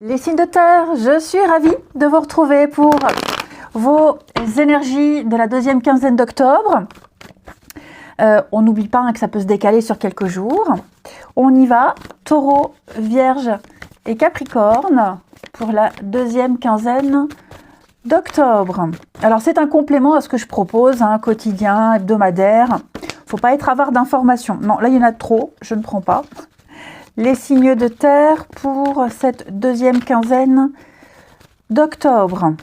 Les signes de terre, je suis ravie de vous retrouver pour vos énergies de la deuxième quinzaine d'octobre. On n'oublie pas que ça peut se décaler sur quelques jours. On y va, Taureau, Vierge et Capricorne pour la deuxième quinzaine d'octobre. Alors c'est un complément à ce que je propose, quotidien, hebdomadaire. Faut pas être avare d'informations. Non, là il y en a trop, je ne prends pas. Les signes de terre pour cette deuxième quinzaine d'octobre.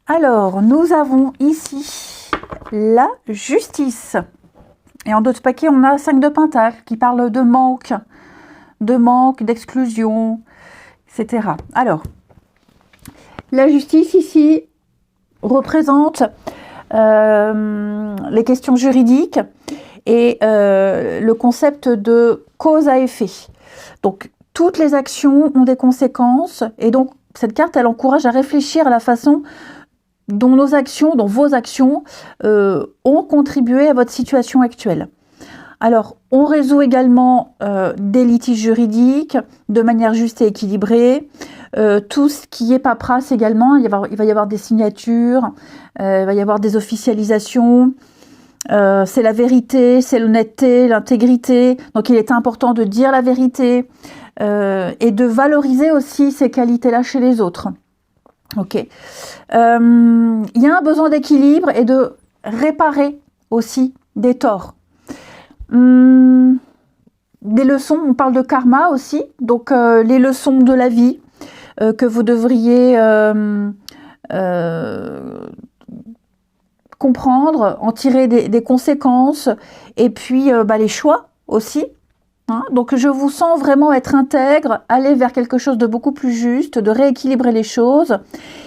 Alors, nous avons ici la justice. Et en d'autres paquets, on a 5 de pentacles qui parlent de manque, d'exclusion, etc. Alors, la justice ici représente les questions juridiques et le concept de cause à effet. Donc, toutes les actions ont des conséquences et donc cette carte, elle encourage à réfléchir à la façon dont nos actions, dont vos actions ont contribué à votre situation actuelle. Alors, on résout également des litiges juridiques de manière juste et équilibrée. Tout ce qui est paperasse également, il va y avoir des signatures, il va y avoir des officialisations. C'est la vérité, c'est l'honnêteté, l'intégrité. Donc il est important de dire la vérité et de valoriser aussi ces qualités-là chez les autres. Ok. Il y a un besoin d'équilibre et de réparer aussi des torts. Des leçons, on parle de karma aussi. Donc les leçons de la vie que vous devriez comprendre, en tirer des conséquences, et puis les choix aussi. Donc je vous sens vraiment être intègre, aller vers quelque chose de beaucoup plus juste, de rééquilibrer les choses.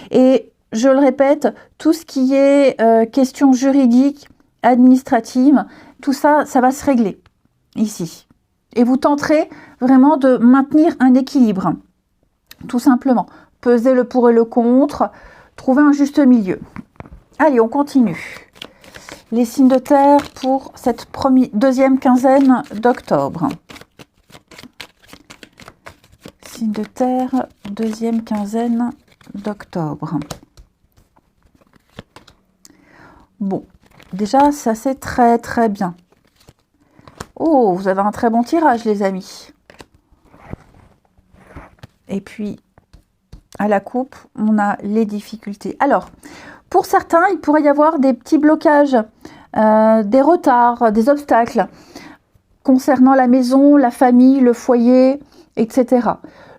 Et je le répète, tout ce qui est question juridique, administrative, tout ça, ça va se régler ici. Et vous tenterez vraiment de maintenir un équilibre, tout simplement. Peser le pour et le contre, trouver un juste milieu. Allez, on continue. Les signes de terre pour cette deuxième quinzaine d'octobre. Signes de terre, deuxième quinzaine d'octobre. Bon, déjà, ça c'est très très bien. Oh, vous avez un très bon tirage, les amis. Et puis, à la coupe, on a les difficultés. Alors, pour certains, il pourrait y avoir des petits blocages, des retards, des obstacles concernant la maison, la famille, le foyer, etc.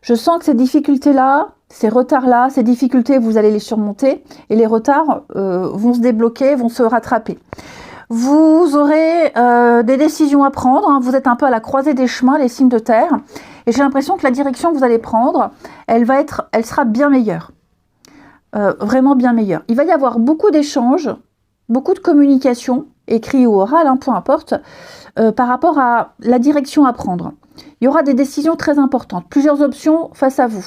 Je sens que ces difficultés-là, ces retards-là, ces difficultés, vous allez les surmonter et les retards vont se débloquer, vont se rattraper. Vous aurez des décisions à prendre, vous êtes un peu à la croisée des chemins, les signes de terre, et j'ai l'impression que la direction que vous allez prendre, elle sera bien meilleure. Vraiment bien meilleur. Il va y avoir beaucoup d'échanges, beaucoup de communication, écrit ou oral, peu importe, par rapport à la direction à prendre. Il y aura des décisions très importantes, plusieurs options face à vous.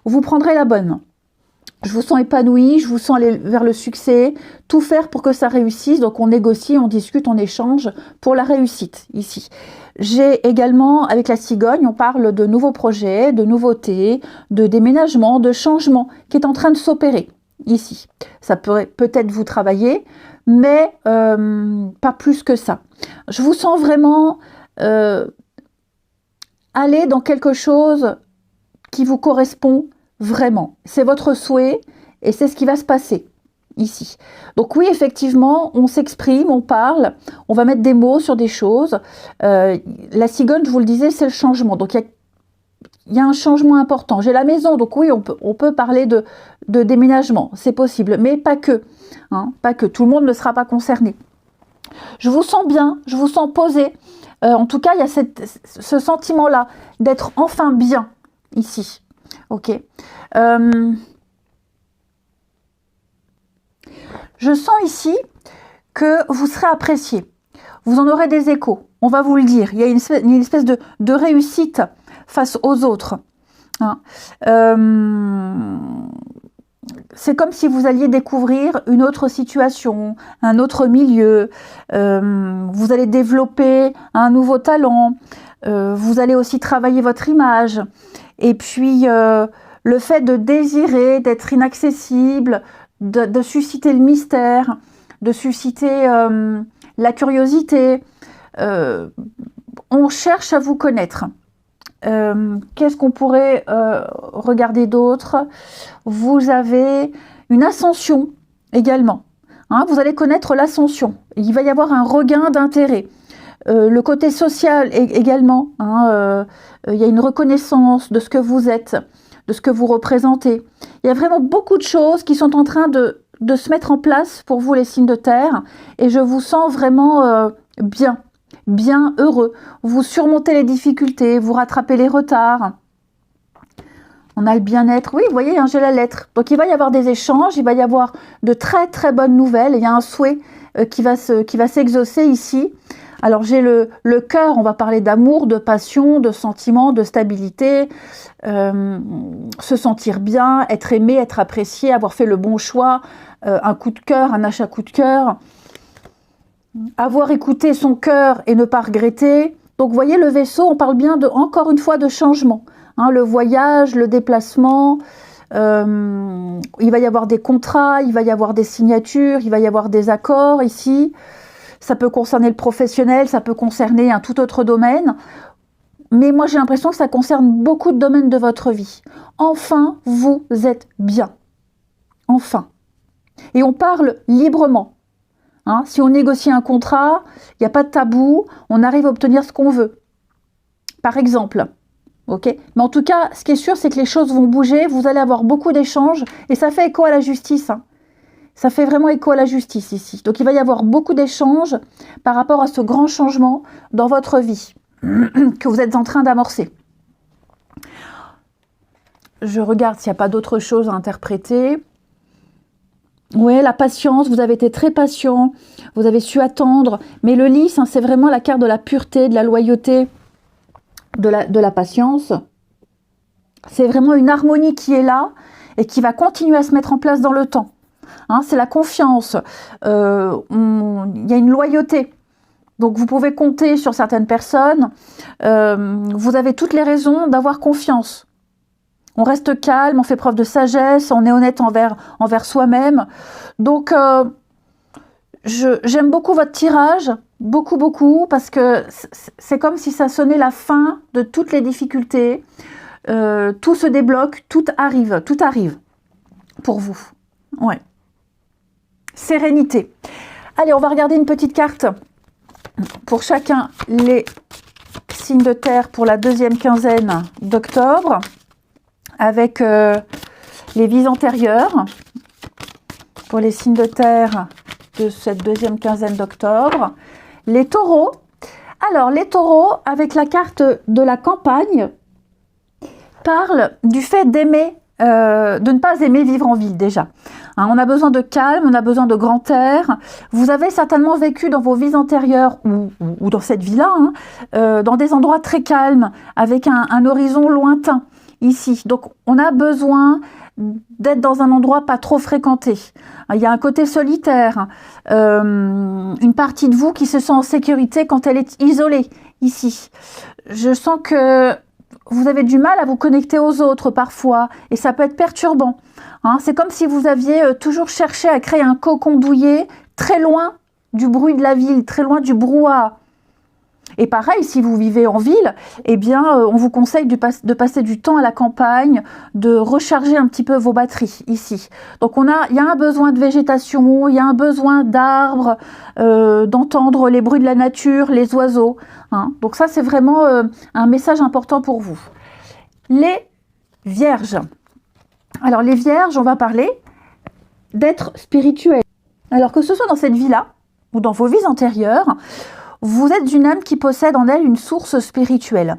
Vous prendrez la bonne. Je vous sens épanoui, je vous sens aller vers le succès, tout faire pour que ça réussisse. Donc on négocie, on discute, on échange pour la réussite ici. J'ai également, avec la cigogne, on parle de nouveaux projets, de nouveautés, de déménagement, de changement qui est en train de s'opérer ici. Ça pourrait peut-être vous travailler, mais pas plus que ça. Je vous sens vraiment aller dans quelque chose qui vous correspond vraiment. C'est votre souhait et c'est ce qui va se passer ici. Donc oui, effectivement, on s'exprime, on parle, on va mettre des mots sur des choses. La cigogne, je vous le disais, c'est le changement. Donc il y a un changement important. J'ai la maison, donc oui, on peut parler de déménagement, c'est possible, mais pas que. Pas que, tout le monde ne sera pas concerné. Je vous sens bien, je vous sens posé. En tout cas, il y a ce sentiment-là d'être enfin bien ici. Ok. Je sens ici que vous serez apprécié. Vous en aurez des échos. On va vous le dire. Il y a une espèce de réussite face aux autres. C'est comme si vous alliez découvrir une autre situation, un autre milieu. Vous allez développer un nouveau talent. Vous allez aussi travailler votre image. Et puis, le fait de désirer, d'être inaccessible, de susciter le mystère, de susciter la curiosité. On cherche à vous connaître. Qu'est-ce qu'on pourrait regarder d'autre? Vous avez une ascension également. Hein, vous allez connaître l'ascension. Il va y avoir un regain d'intérêt. Le côté social également. Hein, il y a une reconnaissance de ce que vous êtes, de ce que vous représentez. Il y a vraiment beaucoup de choses qui sont en train de se mettre en place pour vous, les signes de terre. Et je vous sens vraiment bien heureux. Vous surmontez les difficultés, vous rattrapez les retards. On a le bien-être. Oui, vous voyez, hein, j'ai la lettre. Donc, il va y avoir des échanges, il va y avoir de très, très bonnes nouvelles. Il y a un souhait qui va s'exaucer ici. Alors, j'ai le cœur, on va parler d'amour, de passion, de sentiment, de stabilité, se sentir bien, être aimé, être apprécié, avoir fait le bon choix, un coup de cœur, un achat coup de cœur, avoir écouté son cœur et ne pas regretter. Donc, vous voyez, le vaisseau, on parle bien, encore une fois, de changement. Hein, le voyage, le déplacement, il va y avoir des contrats, il va y avoir des signatures, il va y avoir des accords ici. Ça peut concerner le professionnel, ça peut concerner un tout autre domaine. Mais moi, j'ai l'impression que ça concerne beaucoup de domaines de votre vie. Enfin, vous êtes bien. Enfin. Et on parle librement. Hein, si on négocie un contrat, il n'y a pas de tabou, on arrive à obtenir ce qu'on veut. Par exemple. Okay. Mais en tout cas, ce qui est sûr, c'est que les choses vont bouger, vous allez avoir beaucoup d'échanges, et ça fait écho à la justice. Hein. Ça fait vraiment écho à la justice ici. Donc il va y avoir beaucoup d'échanges par rapport à ce grand changement dans votre vie que vous êtes en train d'amorcer. Je regarde s'il n'y a pas d'autre chose à interpréter. Oui, la patience, vous avez été très patient, vous avez su attendre, mais le lys, hein, c'est vraiment la carte de la pureté, de la loyauté, de la patience. C'est vraiment une harmonie qui est là et qui va continuer à se mettre en place dans le temps. Hein, c'est la confiance, il y a une loyauté. Donc vous pouvez compter sur certaines personnes, vous avez toutes les raisons d'avoir confiance. On reste calme, on fait preuve de sagesse, on est honnête envers soi-même. Donc j'aime beaucoup votre tirage, beaucoup, parce que c'est comme si ça sonnait la fin de toutes les difficultés. Tout se débloque, tout arrive pour vous. Ouais. Sérénité. Allez, on va regarder une petite carte pour chacun les signes de terre pour la deuxième quinzaine d'octobre avec les vies antérieures pour les signes de terre de cette deuxième quinzaine d'octobre. Les taureaux. Alors, les taureaux, avec la carte de la campagne, parlent du fait d'aimer, de ne pas aimer vivre en ville déjà. Hein, on a besoin de calme, on a besoin de grand air. Vous avez certainement vécu dans vos vies antérieures ou dans cette vie-là, hein, dans des endroits très calmes, avec un horizon lointain ici. Donc, on a besoin d'être dans un endroit pas trop fréquenté. Il y a un côté solitaire, une partie de vous qui se sent en sécurité quand elle est isolée ici. Je sens que vous avez du mal à vous connecter aux autres parfois et ça peut être perturbant. Hein, c'est comme si vous aviez toujours cherché à créer un cocon douillet très loin du bruit de la ville, très loin du brouhaha. Et pareil, si vous vivez en ville, eh bien, on vous conseille de passer du temps à la campagne, de recharger un petit peu vos batteries ici. Donc, il y a un besoin de végétation, il y a un besoin d'arbres, d'entendre les bruits de la nature, les oiseaux. Hein. Donc ça, c'est vraiment un message important pour vous. Les vierges. Alors, les vierges, on va parler d'être spirituel. Alors, que ce soit dans cette vie-là ou dans vos vies antérieures, vous êtes une âme qui possède en elle une source spirituelle.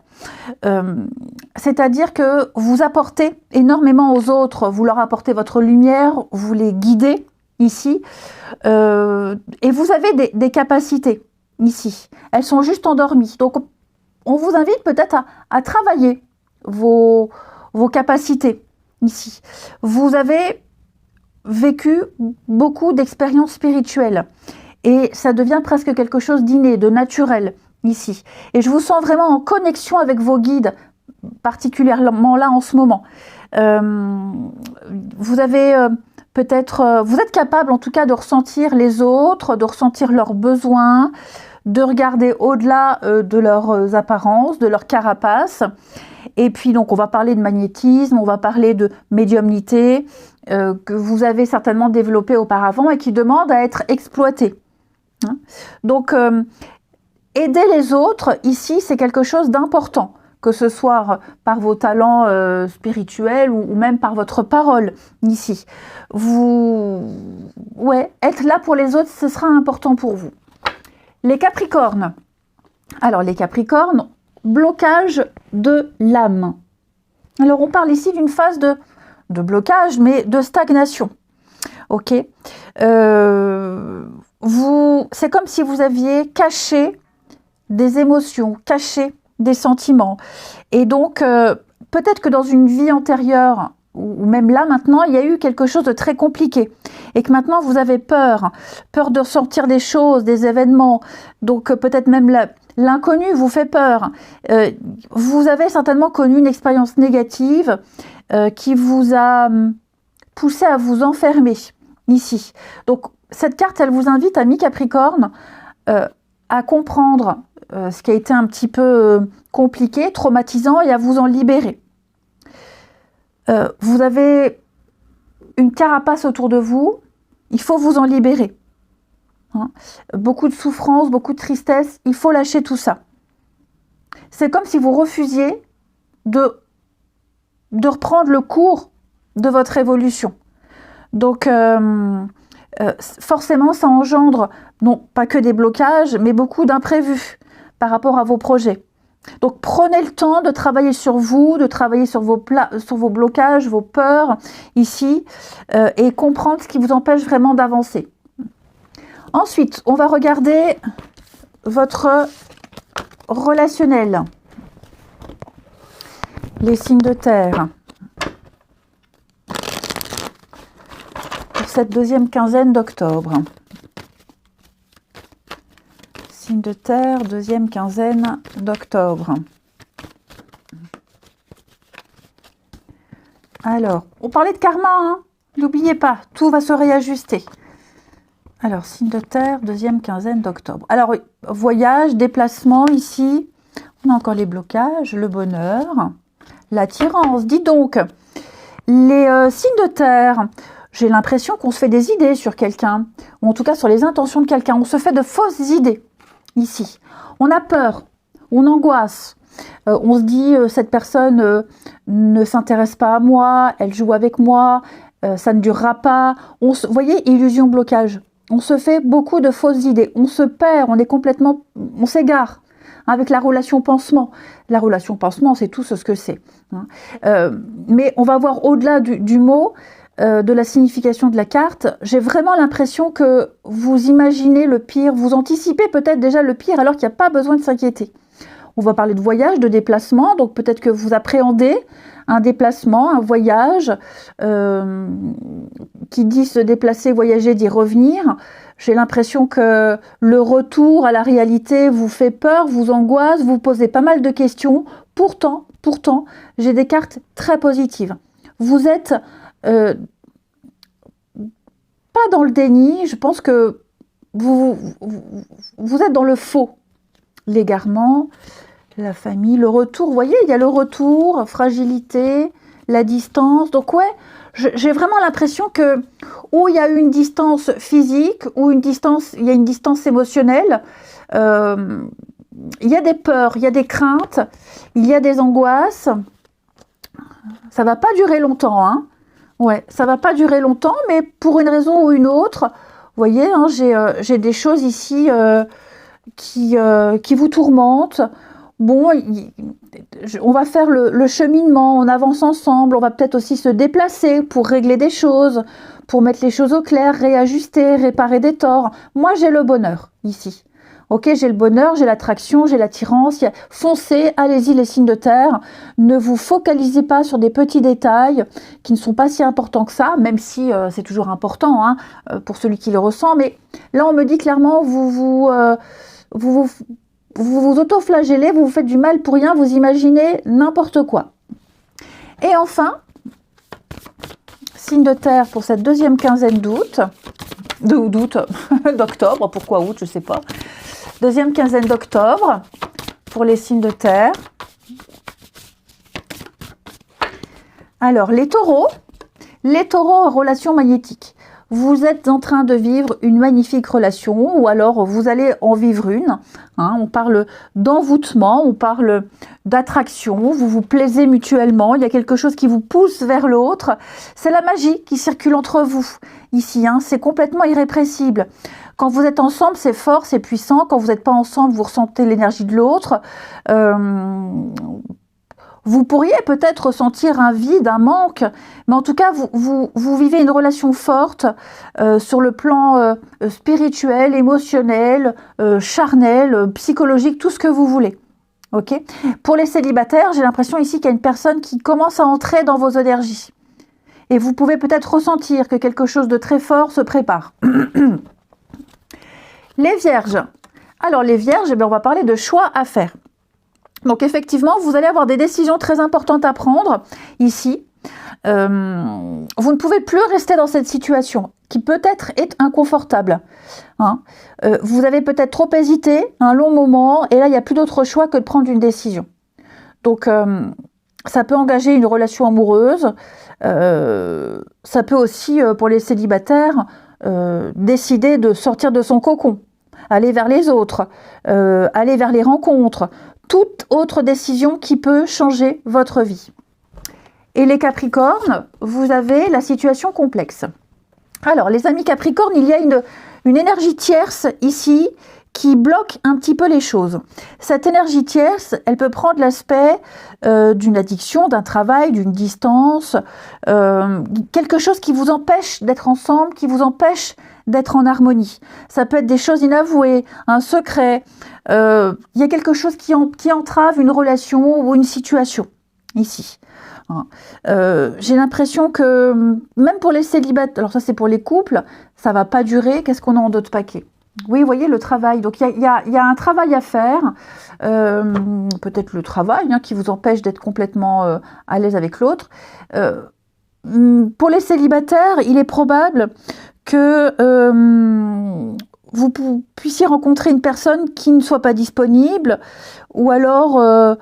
C'est-à-dire que vous apportez énormément aux autres, vous leur apportez votre lumière, vous les guidez ici, et vous avez des capacités ici. Elles sont juste endormies. Donc, on vous invite peut-être à travailler vos capacités ici. Vous avez vécu beaucoup d'expériences spirituelles. Et ça devient presque quelque chose d'inné, de naturel, ici. Et je vous sens vraiment en connexion avec vos guides particulièrement là en ce moment. Vous avez peut-être, vous êtes capable en tout cas de ressentir les autres, de ressentir leurs besoins, de regarder au-delà de leurs apparences, de leur carapace. Et puis donc on va parler de magnétisme, on va parler de médiumnité que vous avez certainement développé auparavant et qui demande à être exploité. Hein. Donc aider les autres ici, c'est quelque chose d'important, que ce soit par vos talents spirituels ou même par votre parole ici. Être là pour les autres, ce sera important pour vous. Les Capricornes. Alors les Capricornes, blocage de l'âme. Alors on parle ici d'une phase de blocage, mais de stagnation. Ok. C'est comme si vous aviez caché des émotions, caché des sentiments. Et donc, peut-être que dans une vie antérieure, ou même là maintenant, il y a eu quelque chose de très compliqué. Et que maintenant, vous avez peur de ressentir des choses, des événements. Donc, peut-être même l'inconnu vous fait peur. Vous avez certainement connu une expérience négative qui vous a poussé à vous enfermer ici. Donc, cette carte, elle vous invite, amis Capricorne, à comprendre ce qui a été un petit peu compliqué, traumatisant, et à vous en libérer. Vous avez une carapace autour de vous, il faut vous en libérer. Hein. Beaucoup de souffrance, beaucoup de tristesse, il faut lâcher tout ça. C'est comme si vous refusiez de reprendre le cours de votre évolution. Donc, forcément, ça engendre, non pas que des blocages, mais beaucoup d'imprévus par rapport à vos projets. Donc, prenez le temps de travailler sur vous, de travailler sur vos blocages, vos peurs ici, et comprendre ce qui vous empêche vraiment d'avancer. Ensuite, on va regarder votre relationnel. Les signes de terre. Pour cette deuxième quinzaine d'octobre. Signe de terre, deuxième quinzaine d'octobre. Alors, on parlait de karma, hein, n'oubliez pas, tout va se réajuster. Alors, signe de terre, deuxième quinzaine d'octobre. Alors, voyage, déplacement ici. On a encore les blocages, le bonheur, l'attirance. Dis donc, les signes de terre, j'ai l'impression qu'on se fait des idées sur quelqu'un, ou en tout cas sur les intentions de quelqu'un. On se fait de fausses idées. Ici, on a peur, on angoisse, on se dit cette personne ne s'intéresse pas à moi, elle joue avec moi, ça ne durera pas. Vous voyez, illusion, blocage. On se fait beaucoup de fausses idées, on se perd, on s'égare avec la relation pansement. La relation pansement, c'est tout ce que c'est. Hein. Mais on va voir au-delà du mot. De la signification de la carte, j'ai vraiment l'impression que vous imaginez le pire, vous anticipez peut-être déjà le pire alors qu'il n'y a pas besoin de s'inquiéter. On va parler de voyage, de déplacement, donc peut-être que vous appréhendez un déplacement, un voyage, qui dit se déplacer, voyager, dit revenir. J'ai l'impression que le retour à la réalité vous fait peur, vous angoisse, vous posez pas mal de questions. Pourtant, j'ai des cartes très positives. Vous êtes pas dans le déni, je pense que vous êtes dans le faux. L'égarement, la famille, le retour, vous voyez, il y a le retour, fragilité, la distance. Donc ouais, j'ai vraiment l'impression que où il y a une distance physique, ou il y a une distance émotionnelle, il y a des peurs, il y a des craintes, il y a des angoisses. Ça va pas durer longtemps, hein. Ouais, ça va pas durer longtemps, mais pour une raison ou une autre, vous voyez, hein, j'ai des choses ici qui vous tourmentent. Bon, on va faire le cheminement, on avance ensemble, on va peut-être aussi se déplacer pour régler des choses, pour mettre les choses au clair, réajuster, réparer des torts. Moi, j'ai le bonheur ici. Ok, j'ai le bonheur, j'ai l'attraction, j'ai l'attirance. Foncez, allez-y les signes de terre. Ne vous focalisez pas sur des petits détails qui ne sont pas si importants que ça, même si c'est toujours important, hein, pour celui qui le ressent. Mais là, on me dit clairement, vous vous vous auto-flagellez, vous vous faites du mal pour rien, vous imaginez n'importe quoi. Et enfin, signe de terre pour cette deuxième quinzaine d'octobre, pourquoi août, je sais pas. Deuxième quinzaine d'octobre pour les signes de terre. Alors, les taureaux en relation magnétique. Vous êtes en train de vivre une magnifique relation ou alors vous allez en vivre une. Hein, on parle d'envoûtement, on parle d'attraction, vous vous plaisez mutuellement, il y a quelque chose qui vous pousse vers l'autre. C'est la magie qui circule entre vous ici, hein, c'est complètement irrépressible. Quand vous êtes ensemble, c'est fort, c'est puissant. Quand vous n'êtes pas ensemble, vous ressentez l'énergie de l'autre. Vous pourriez peut-être ressentir un vide, un manque, mais en tout cas, vous vivez une relation forte sur le plan spirituel, émotionnel, charnel, psychologique, tout ce que vous voulez. Ok. Pour les célibataires, j'ai l'impression ici qu'il y a une personne qui commence à entrer dans vos énergies. Et vous pouvez peut-être ressentir que quelque chose de très fort se prépare. Les vierges. Alors les vierges, eh bien, on va parler de choix à faire. Donc effectivement, vous allez avoir des décisions très importantes à prendre ici. Vous ne pouvez plus rester dans cette situation qui peut-être est inconfortable. Hein. Vous avez peut-être trop hésité un long moment et là, il n'y a plus d'autre choix que de prendre une décision. Donc, ça peut engager une relation amoureuse. Ça peut aussi, pour les célibataires, décider de sortir de son cocon, aller vers les autres, aller vers les rencontres, toute autre décision qui peut changer votre vie. Et les Capricornes, vous avez la situation complexe. Alors, les amis Capricornes, il y a une énergie tierce ici qui bloque un petit peu les choses. Cette énergie tierce, elle peut prendre l'aspect d'une addiction, d'un travail, d'une distance, quelque chose qui vous empêche d'être ensemble, qui vous empêche d'être en harmonie. Ça peut être des choses inavouées, un secret, il y a quelque chose qui entrave une relation ou une situation, ici. J'ai l'impression que, même pour les célibataires, alors ça c'est pour les couples, ça va pas durer, qu'est-ce qu'on a en d'autres paquets? Oui, vous voyez le travail, donc il y a un travail à faire, peut-être le travail qui vous empêche d'être complètement à l'aise avec l'autre. Pour les célibataires, il est probable que vous puissiez rencontrer une personne qui ne soit pas disponible, ou alors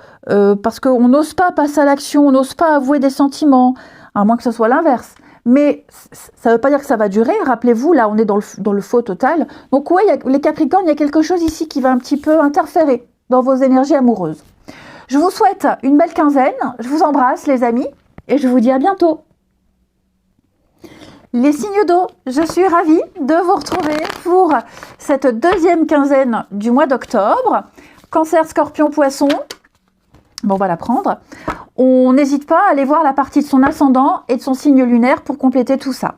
parce qu'on n'ose pas passer à l'action, on n'ose pas avouer des sentiments, à moins que ce soit l'inverse. Mais ça ne veut pas dire que ça va durer. Rappelez-vous, là, on est dans le faux total. Donc oui, les Capricornes, il y a quelque chose ici qui va un petit peu interférer dans vos énergies amoureuses. Je vous souhaite une belle quinzaine. Je vous embrasse, les amis, et je vous dis à bientôt. Les signes d'eau, je suis ravie de vous retrouver pour cette deuxième quinzaine du mois d'octobre. Cancer, Scorpion, Poisson. Bon, on va la prendre. On n'hésite pas à aller voir la partie de son ascendant et de son signe lunaire pour compléter tout ça.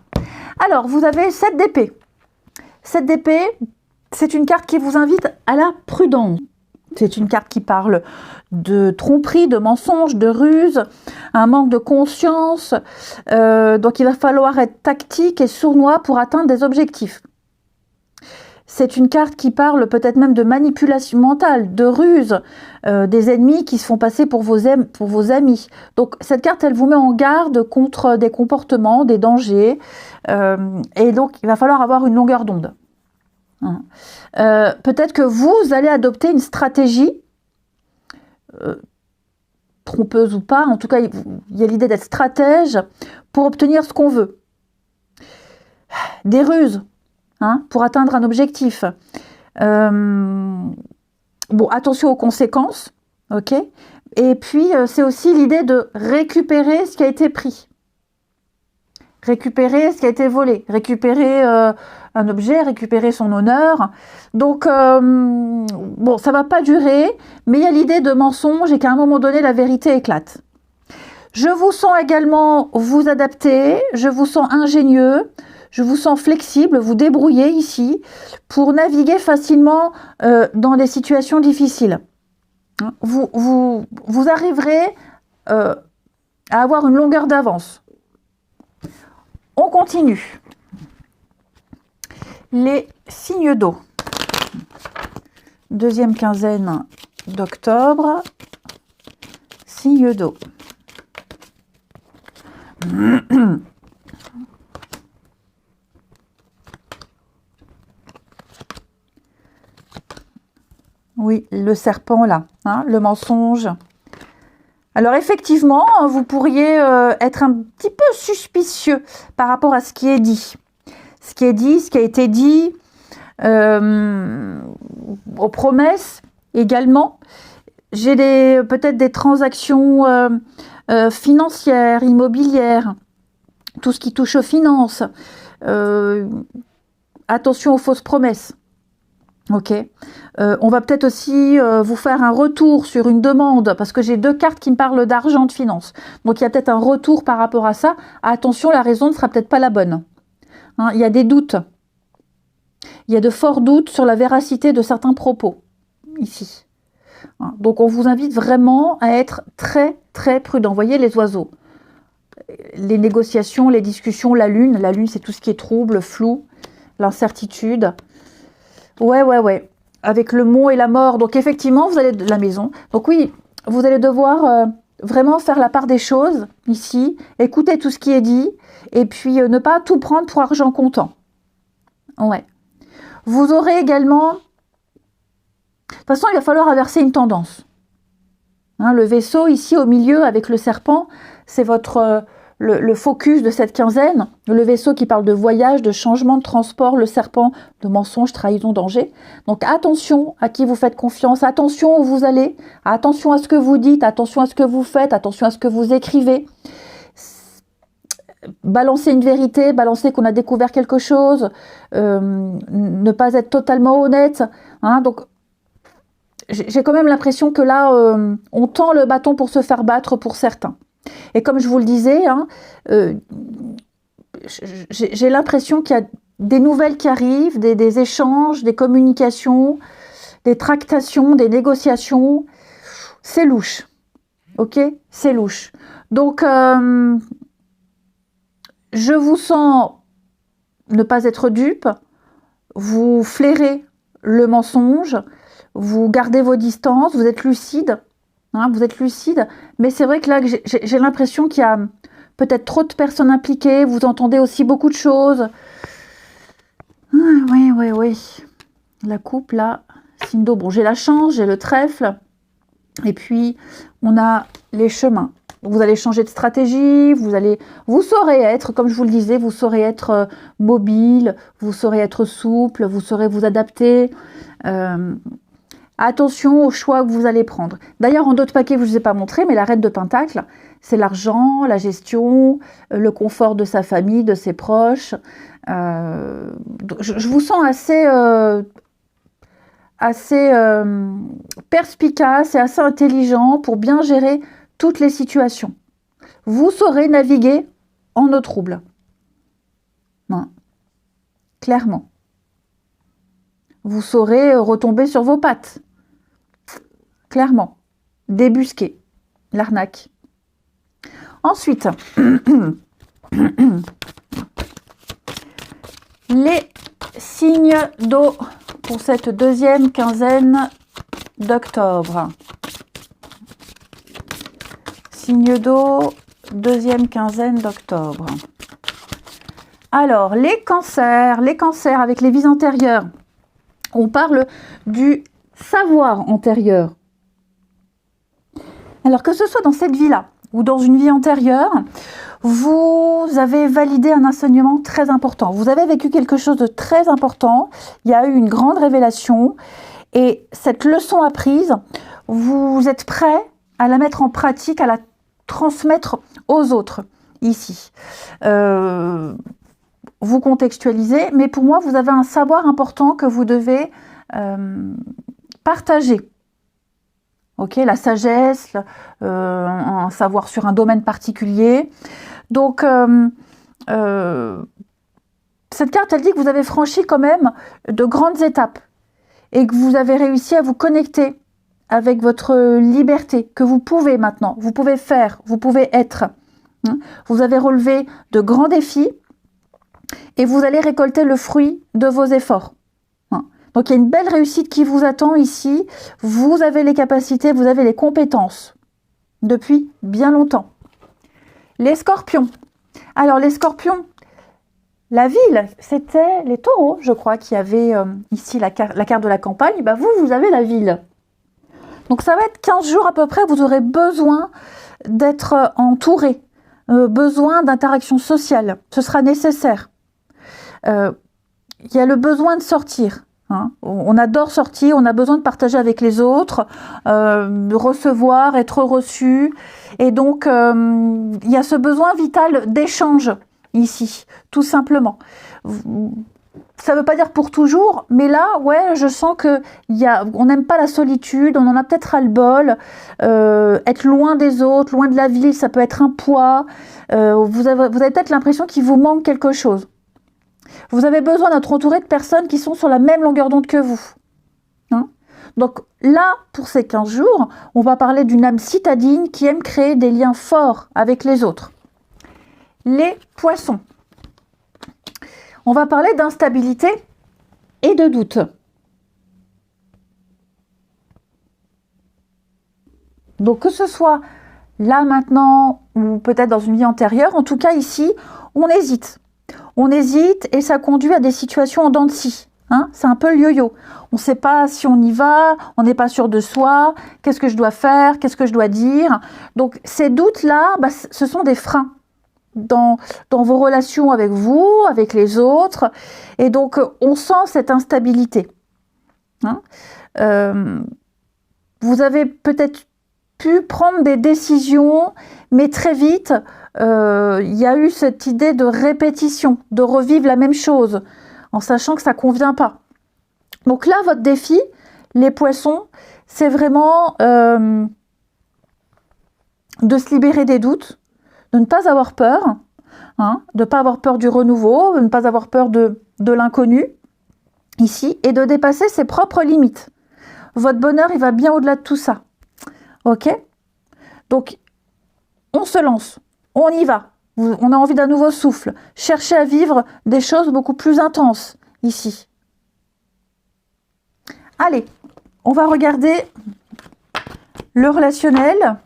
Alors, vous avez 7 d'épée. 7 d'épée, c'est une carte qui vous invite à la prudence. C'est une carte qui parle de tromperie, de mensonge, de ruse, un manque de conscience. Donc, il va falloir être tactique et sournois pour atteindre des objectifs. C'est une carte qui parle peut-être même de manipulation mentale, de ruse, des ennemis qui se font passer pour vos amis. Donc cette carte, elle vous met en garde contre des comportements, des dangers, et donc il va falloir avoir une longueur d'onde. Peut-être que vous allez adopter une stratégie, trompeuse ou pas, en tout cas il y a l'idée d'être stratège pour obtenir ce qu'on veut. Des ruses. Pour atteindre un objectif. Bon, attention aux conséquences, ok. Et puis, c'est aussi l'idée de récupérer ce qui a été pris. Récupérer ce qui a été volé. Récupérer un objet, récupérer son honneur. Donc, bon, ça va pas durer, mais il y a l'idée de mensonge et qu'à un moment donné, la vérité éclate. Je vous sens également vous adapter, je vous sens ingénieux, je vous sens flexible, vous débrouillez ici pour naviguer facilement dans des situations difficiles. Vous arriverez à avoir une longueur d'avance. On continue. Les signes d'eau. deuxième quinzaine d'octobre, signe d'eau. Oui, le serpent là, hein, le mensonge. Alors effectivement, vous pourriez être un petit peu suspicieux par rapport à ce qui est dit. Ce qui est dit, ce qui a été dit, aux promesses également. J'ai peut-être des transactions financières, immobilières, tout ce qui touche aux finances. Attention aux fausses promesses. Ok. On va peut-être aussi vous faire un retour sur une demande, parce que j'ai 2 cartes qui me parlent d'argent, de finances. Donc il y a peut-être un retour par rapport à ça. Attention, la raison ne sera peut-être pas la bonne. Hein, il y a des doutes. Il y a de forts doutes sur la véracité de certains propos, ici. Hein, donc on vous invite vraiment à être très très prudent. Vous voyez les oiseaux. Les négociations, les discussions, la lune. La lune, c'est tout ce qui est trouble, flou, l'incertitude. Ouais. Avec le mot et la mort. Donc effectivement, vous allez de la maison. Donc oui, vous allez devoir vraiment faire la part des choses ici. Écouter tout ce qui est dit. Et puis ne pas tout prendre pour argent comptant. Ouais. Vous aurez également... De toute façon, il va falloir inverser une tendance. Hein, le vaisseau ici au milieu avec le serpent, c'est votre... Le focus de cette quinzaine, le vaisseau qui parle de voyage, de changement, de transport, le serpent, de mensonge, trahison, danger. Donc attention à qui vous faites confiance, attention où vous allez, attention à ce que vous dites, attention à ce que vous faites, attention à ce que vous écrivez. Balancer une vérité, balancer qu'on a découvert quelque chose, ne pas être totalement honnête. Hein, donc j'ai quand même l'impression que là, on tend le bâton pour se faire battre pour certains. Et comme je vous le disais, hein, j'ai l'impression qu'il y a des nouvelles qui arrivent, des échanges, des communications, des tractations, des négociations. C'est louche. Ok? C'est louche. Donc, je vous sens ne pas être dupe. Vous flairez le mensonge. Vous gardez vos distances. Vous êtes lucide. Hein, vous êtes lucide, mais c'est vrai que là, j'ai l'impression qu'il y a peut-être trop de personnes impliquées, vous entendez aussi beaucoup de choses. Oui. La coupe, là, signe d'eau. Bon, j'ai la chance, j'ai le trèfle, et puis on a les chemins. Vous allez changer de stratégie, vous saurez être, comme je vous le disais, vous saurez être mobile, vous saurez être souple, vous saurez vous adapter. Attention aux choix que vous allez prendre. D'ailleurs, en d'autres paquets, je ne vous ai pas montré, mais la reine de Pentacle, c'est l'argent, la gestion, le confort de sa famille, de ses proches. Je vous sens assez perspicace et assez intelligent pour bien gérer toutes les situations. Vous saurez naviguer en eau trouble. Non. Clairement. Vous saurez retomber sur vos pattes. Clairement. Débusquer. L'arnaque. Ensuite, les signes d'eau pour cette deuxième quinzaine d'octobre. Signe d'eau, deuxième quinzaine d'octobre. Alors, les cancers avec les vies antérieures. On parle du savoir antérieur. Alors que ce soit dans cette vie-là ou dans une vie antérieure, vous avez validé un enseignement très important. Vous avez vécu quelque chose de très important. Il y a eu une grande révélation. Et cette leçon apprise, vous êtes prêt à la mettre en pratique, à la transmettre aux autres, ici. Vous contextualisez, mais pour moi, vous avez un savoir important que vous devez partager. Ok, la sagesse, un savoir sur un domaine particulier. Donc, cette carte, elle dit que vous avez franchi quand même de grandes étapes et que vous avez réussi à vous connecter avec votre liberté, que vous pouvez maintenant, vous pouvez faire, vous pouvez être. Vous avez relevé de grands défis et vous allez récolter le fruit de vos efforts. Donc, il y a une belle réussite qui vous attend ici. Vous avez les capacités, vous avez les compétences depuis bien longtemps. Les scorpions. Alors, les scorpions, la ville, c'était les taureaux, je crois, qui avaient ici la carte de la campagne. Bah, vous avez la ville. Donc, ça va être 15 jours à peu près. Vous aurez besoin d'être entouré, besoin d'interaction sociale. Ce sera nécessaire. Il y a le besoin de sortir. Hein. On adore sortir, on a besoin de partager avec les autres, de recevoir, être reçu. Et donc, il y a ce besoin vital d'échange ici, tout simplement. Ça ne veut pas dire pour toujours, mais là, ouais, je sens on n'aime pas la solitude, on en a peut-être ras-le-bol. Être loin des autres, loin de la ville, ça peut être un poids. Vous avez peut-être l'impression qu'il vous manque quelque chose. Vous avez besoin d'être entouré de personnes qui sont sur la même longueur d'onde que vous. Hein? Donc là, pour ces 15 jours, on va parler d'une âme citadine qui aime créer des liens forts avec les autres. Les poissons. On va parler d'instabilité et de doute. Donc que ce soit là maintenant ou peut-être dans une vie antérieure, en tout cas ici, on hésite. On hésite et ça conduit à des situations en dents de scie. Hein, c'est un peu le yo-yo. On ne sait pas si on y va, on n'est pas sûr de soi, qu'est-ce que je dois faire, qu'est-ce que je dois dire. Donc ces doutes-là, ce sont des freins dans vos relations avec vous, avec les autres. Et donc on sent cette instabilité. Hein, vous avez peut-être pu prendre des décisions, mais très vite, il y a eu cette idée de répétition, de revivre la même chose, en sachant que ça ne convient pas. Donc là, votre défi, les poissons, c'est vraiment de se libérer des doutes, de ne pas avoir peur, hein, de ne pas avoir peur du renouveau, de ne pas avoir peur de l'inconnu, ici, et de dépasser ses propres limites. Votre bonheur, il va bien au-delà de tout ça. Ok? Donc, on se lance, on y va. On a envie d'un nouveau souffle. Cherchez à vivre des choses beaucoup plus intenses ici. Allez, on va regarder le relationnel.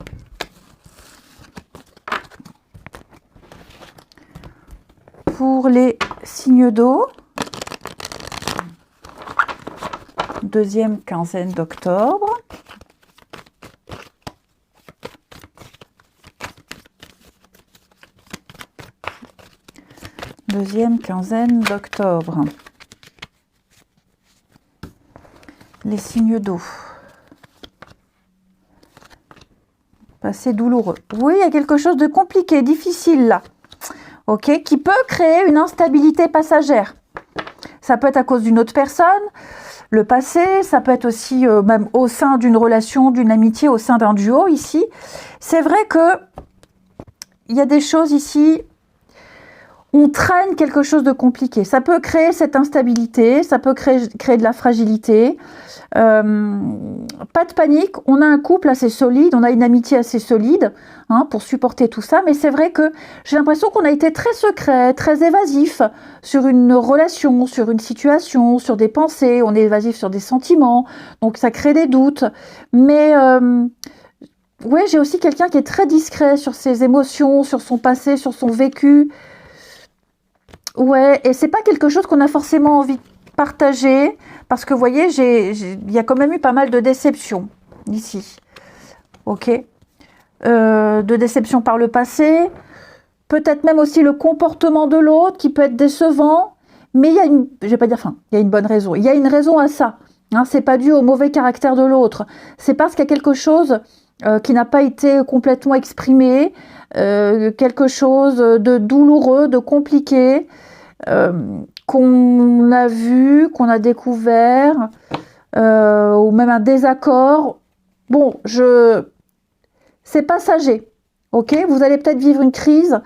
Pour les signes d'eau. Deuxième quinzaine d'octobre. Deuxième quinzaine d'octobre. Les signes d'eau. Passé douloureux. Oui, il y a quelque chose de compliqué, difficile là. Ok, qui peut créer une instabilité passagère. Ça peut être à cause d'une autre personne, le passé, ça peut être aussi même au sein d'une relation, d'une amitié, au sein d'un duo ici. C'est vrai que il y a des choses ici, on traîne quelque chose de compliqué. Ça peut créer cette instabilité, ça peut créer de la fragilité. Pas de panique, on a un couple assez solide, on a une amitié assez solide hein, pour supporter tout ça, mais c'est vrai que j'ai l'impression qu'on a été très secret, très évasif sur une relation, sur une situation, sur des pensées, on est évasif sur des sentiments, donc ça crée des doutes, mais ouais, j'ai aussi quelqu'un qui est très discret sur ses émotions, sur son passé, sur son vécu. Ouais, et c'est pas quelque chose qu'on a forcément envie de partager, parce que vous voyez, il y a quand même eu pas mal de déceptions ici. Ok, de déceptions par le passé, peut-être même aussi le comportement de l'autre qui peut être décevant, mais il y a une, je vais pas dire, enfin, il y a une bonne raison. Il y a une raison à ça. Hein, c'est pas dû au mauvais caractère de l'autre. C'est parce qu'il y a quelque chose qui n'a pas été complètement exprimé, quelque chose de douloureux, de compliqué. Qu'on a vu, qu'on a découvert, ou même un désaccord. Bon, c'est passager, ok? Vous allez peut-être vivre une crise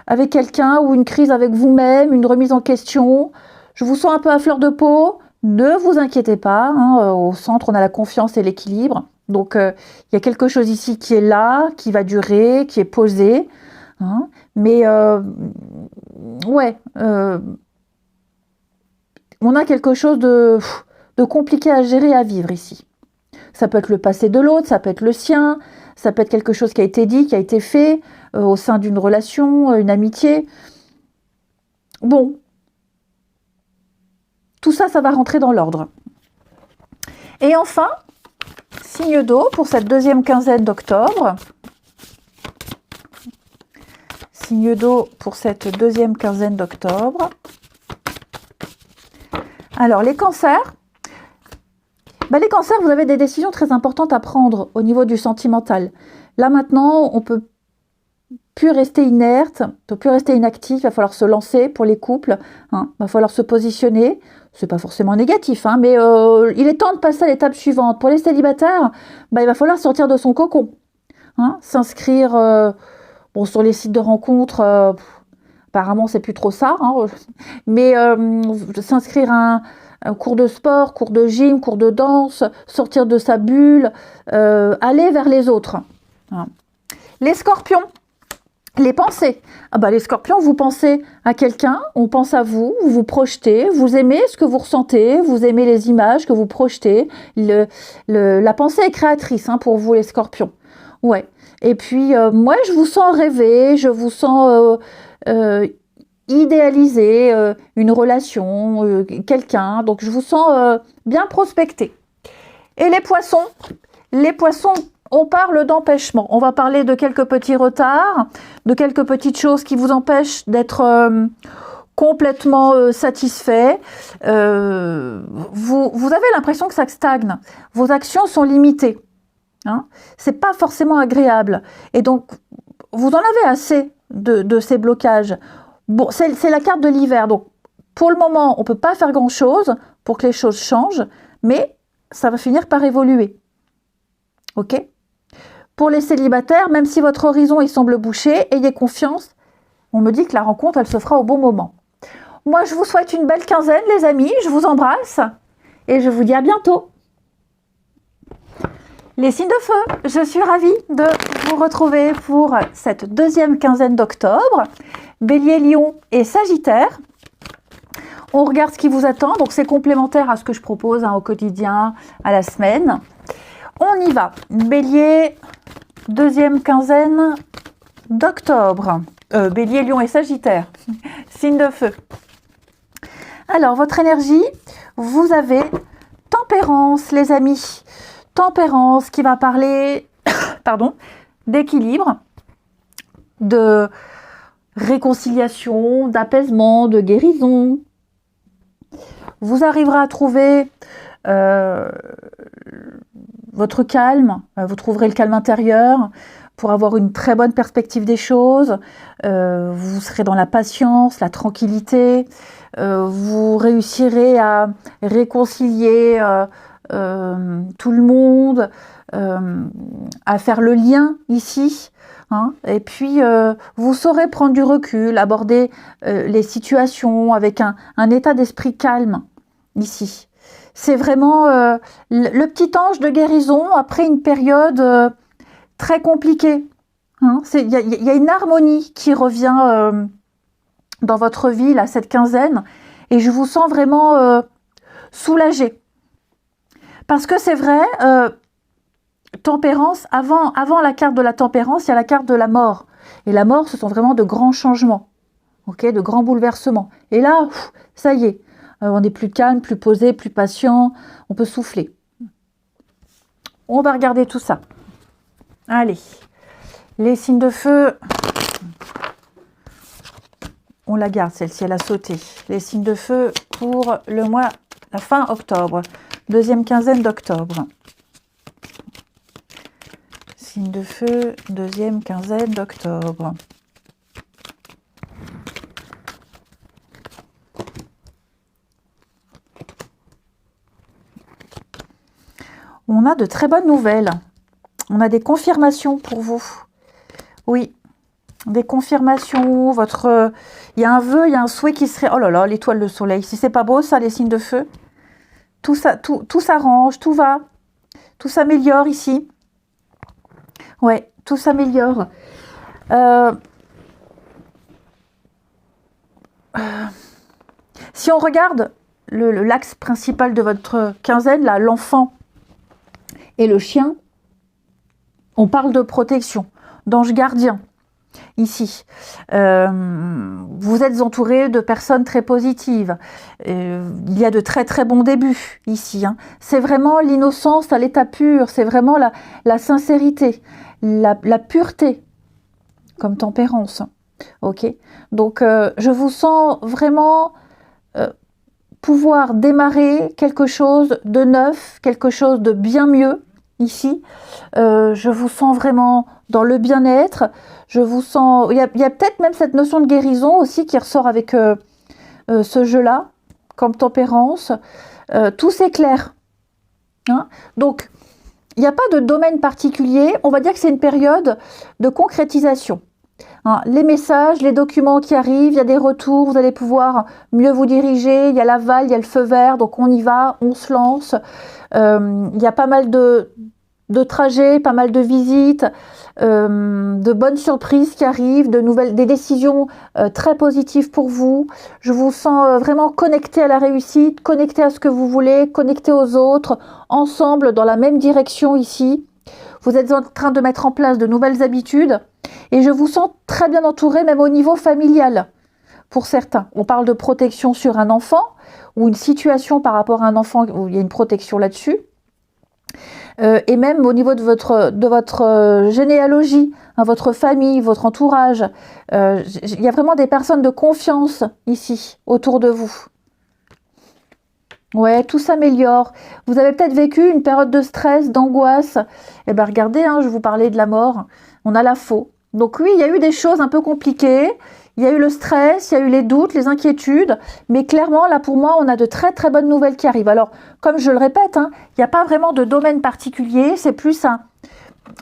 avec quelqu'un ou une crise avec vous-même, une remise en question. Je vous sens un peu à fleur de peau. Ne vous inquiétez pas. Hein, au centre, on a la confiance et l'équilibre. Donc, il y a quelque chose ici qui est là, qui va durer, qui est posé. Hein, mais ouais, on a quelque chose de de compliqué à gérer, à vivre ici. Ça peut être le passé de l'autre, ça peut être le sien, ça peut être quelque chose qui a été dit, qui a été fait au sein d'une relation, une amitié. Bon, tout ça, ça va rentrer dans l'ordre. Et enfin, signe d'eau pour cette deuxième quinzaine d'octobre. Signe d'eau pour cette deuxième quinzaine d'octobre. Alors, les cancers. Les cancers, vous avez des décisions très importantes à prendre au niveau du sentimental. Là, maintenant, on peut plus rester inerte, on peut plus rester inactif, il va falloir se lancer pour les couples, hein, il va falloir se positionner. C'est pas forcément négatif, hein, mais il est temps de passer à l'étape suivante. Pour les célibataires, il va falloir sortir de son cocon, hein, s'inscrire sur les sites de rencontres. Apparemment, c'est plus trop ça, hein, mais s'inscrire à un cours de sport, cours de gym, cours de danse, sortir de sa bulle, aller vers les autres. Hein. Les scorpions. Les pensées. Les scorpions, vous pensez à quelqu'un, on pense à vous, vous vous projetez, vous aimez ce que vous ressentez, vous aimez les images que vous projetez. La pensée est créatrice, hein, pour vous les scorpions. Ouais. Et puis, moi, je vous sens rêver, je vous sens idéaliser une relation, quelqu'un. Donc, je vous sens bien prospecté. Et les poissons, on parle d'empêchement. On va parler de quelques petits retards, de quelques petites choses qui vous empêchent d'être complètement satisfait. Vous avez l'impression que ça stagne. Vos actions sont limitées. Hein, c'est pas forcément agréable. Et donc, vous en avez assez de ces blocages. Bon, c'est la carte de l'hiver. Donc, pour le moment, on peut pas faire grand-chose pour que les choses changent, mais ça va finir par évoluer. Ok ? Pour les célibataires, même si votre horizon il semble bouché, ayez confiance. On me dit que la rencontre, elle se fera au bon moment. Moi, je vous souhaite une belle quinzaine, les amis. Je vous embrasse et je vous dis à bientôt. Les signes de feu, je suis ravie de vous retrouver pour cette deuxième quinzaine d'octobre. Bélier, Lion et Sagittaire. On regarde ce qui vous attend. Donc, c'est complémentaire à ce que je propose, hein, au quotidien, à la semaine. On y va. Bélier, deuxième quinzaine d'octobre. Bélier, Lion et Sagittaire. Signe de feu. Alors, votre énergie, vous avez Tempérance, les amis. Tempérance qui va parler d'équilibre, de réconciliation, d'apaisement, de guérison. Vous arriverez à trouver votre calme, vous trouverez le calme intérieur pour avoir une très bonne perspective des choses. Vous serez dans la patience, la tranquillité. Vous réussirez à réconcilier tout le monde, à faire le lien ici. Hein, et puis, vous saurez prendre du recul, aborder les situations avec un état d'esprit calme ici. C'est vraiment le petit ange de guérison après une période très compliquée. Hein, il y a une harmonie qui revient dans votre vie, là, cette quinzaine, et je vous sens vraiment soulagée. Parce que c'est vrai, tempérance, avant la carte de la tempérance, il y a la carte de la mort. Et la mort, ce sont vraiment de grands changements, de grands bouleversements. Et là, ça y est, on est plus calme, plus posé, plus patient, on peut souffler. On va regarder tout ça. Allez, les signes de feu, on la garde, celle-ci, elle a sauté. Les signes de feu pour le mois, la fin octobre, deuxième quinzaine d'octobre. Signe de feu, deuxième quinzaine d'octobre. On a de très bonnes nouvelles. On a des confirmations pour vous. Oui, des confirmations. Il y a un vœu, il y a un souhait qui serait... Oh là là, l'étoile, le soleil. Si c'est pas beau, ça, les signes de feu. Tout s'arrange, tout va. Tout s'améliore ici. Ouais, tout s'améliore. Si on regarde l'axe principal de votre quinzaine, là, l'enfant et le chien, on parle de protection, d'ange gardien. Ici, vous êtes entouré de personnes très positives. Il y a de très très bons débuts ici. Hein. C'est vraiment l'innocence à l'état pur. C'est vraiment la sincérité, la pureté comme tempérance. Ok. Donc, je vous sens vraiment pouvoir démarrer quelque chose de neuf, quelque chose de bien mieux ici. Je vous sens vraiment dans le bien-être. Je vous sens... Il y a peut-être même cette notion de guérison aussi qui ressort avec ce jeu-là, comme tempérance. Tout s'éclaire. Hein. Donc, il n'y a pas de domaine particulier. On va dire que c'est une période de concrétisation. Hein, les messages, les documents qui arrivent, il y a des retours, vous allez pouvoir mieux vous diriger, il y a l'aval, il y a le feu vert, donc on y va, on se lance. Il y a pas mal de trajets, pas mal de visites, de bonnes surprises qui arrivent, des décisions très positives pour vous. Je vous sens vraiment connecté à la réussite, connecté à ce que vous voulez, connecté aux autres, ensemble dans la même direction ici. Vous êtes en train de mettre en place de nouvelles habitudes et je vous sens très bien entouré, même au niveau familial. Pour certains, on parle de protection sur un enfant ou une situation par rapport à un enfant où il y a une protection là-dessus. Et même au niveau de votre généalogie, hein, votre famille, votre entourage. Il y a vraiment des personnes de confiance ici, autour de vous. Ouais, tout s'améliore. Vous avez peut-être vécu une période de stress, d'angoisse. Eh bien, regardez, hein, je vous parlais de la mort. On a la faux. Donc oui, il y a eu des choses un peu compliquées. Il y a eu le stress, il y a eu les doutes, les inquiétudes. Mais clairement, là, pour moi, on a de très, très bonnes nouvelles qui arrivent. Alors, comme je le répète, hein, il n'y a pas vraiment de domaine particulier. C'est plus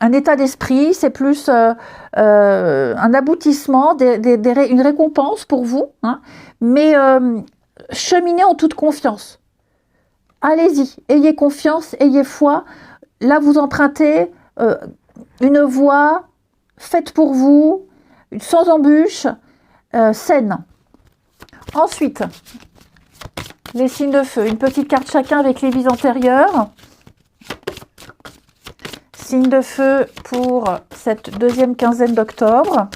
un état d'esprit. C'est plus un aboutissement, une récompense pour vous. Hein. Mais cheminez en toute confiance. Allez-y, ayez confiance, ayez foi. Là, vous empruntez une voie faite pour vous, sans embûche, saine. Ensuite, les signes de feu. Une petite carte chacun avec les vies antérieures. Signes de feu pour cette deuxième quinzaine d'octobre.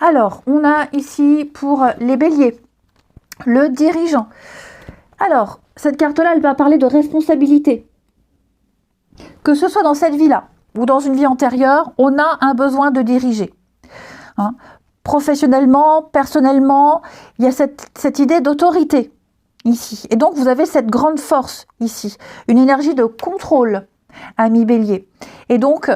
Alors, on a ici pour les béliers, le dirigeant. Alors, cette carte-là, elle va parler de responsabilité. Que ce soit dans cette vie-là ou dans une vie antérieure, on a un besoin de diriger. Hein. Professionnellement, personnellement, il y a cette idée d'autorité ici. Et donc, vous avez cette grande force ici, une énergie de contrôle, ami bélier. Et donc,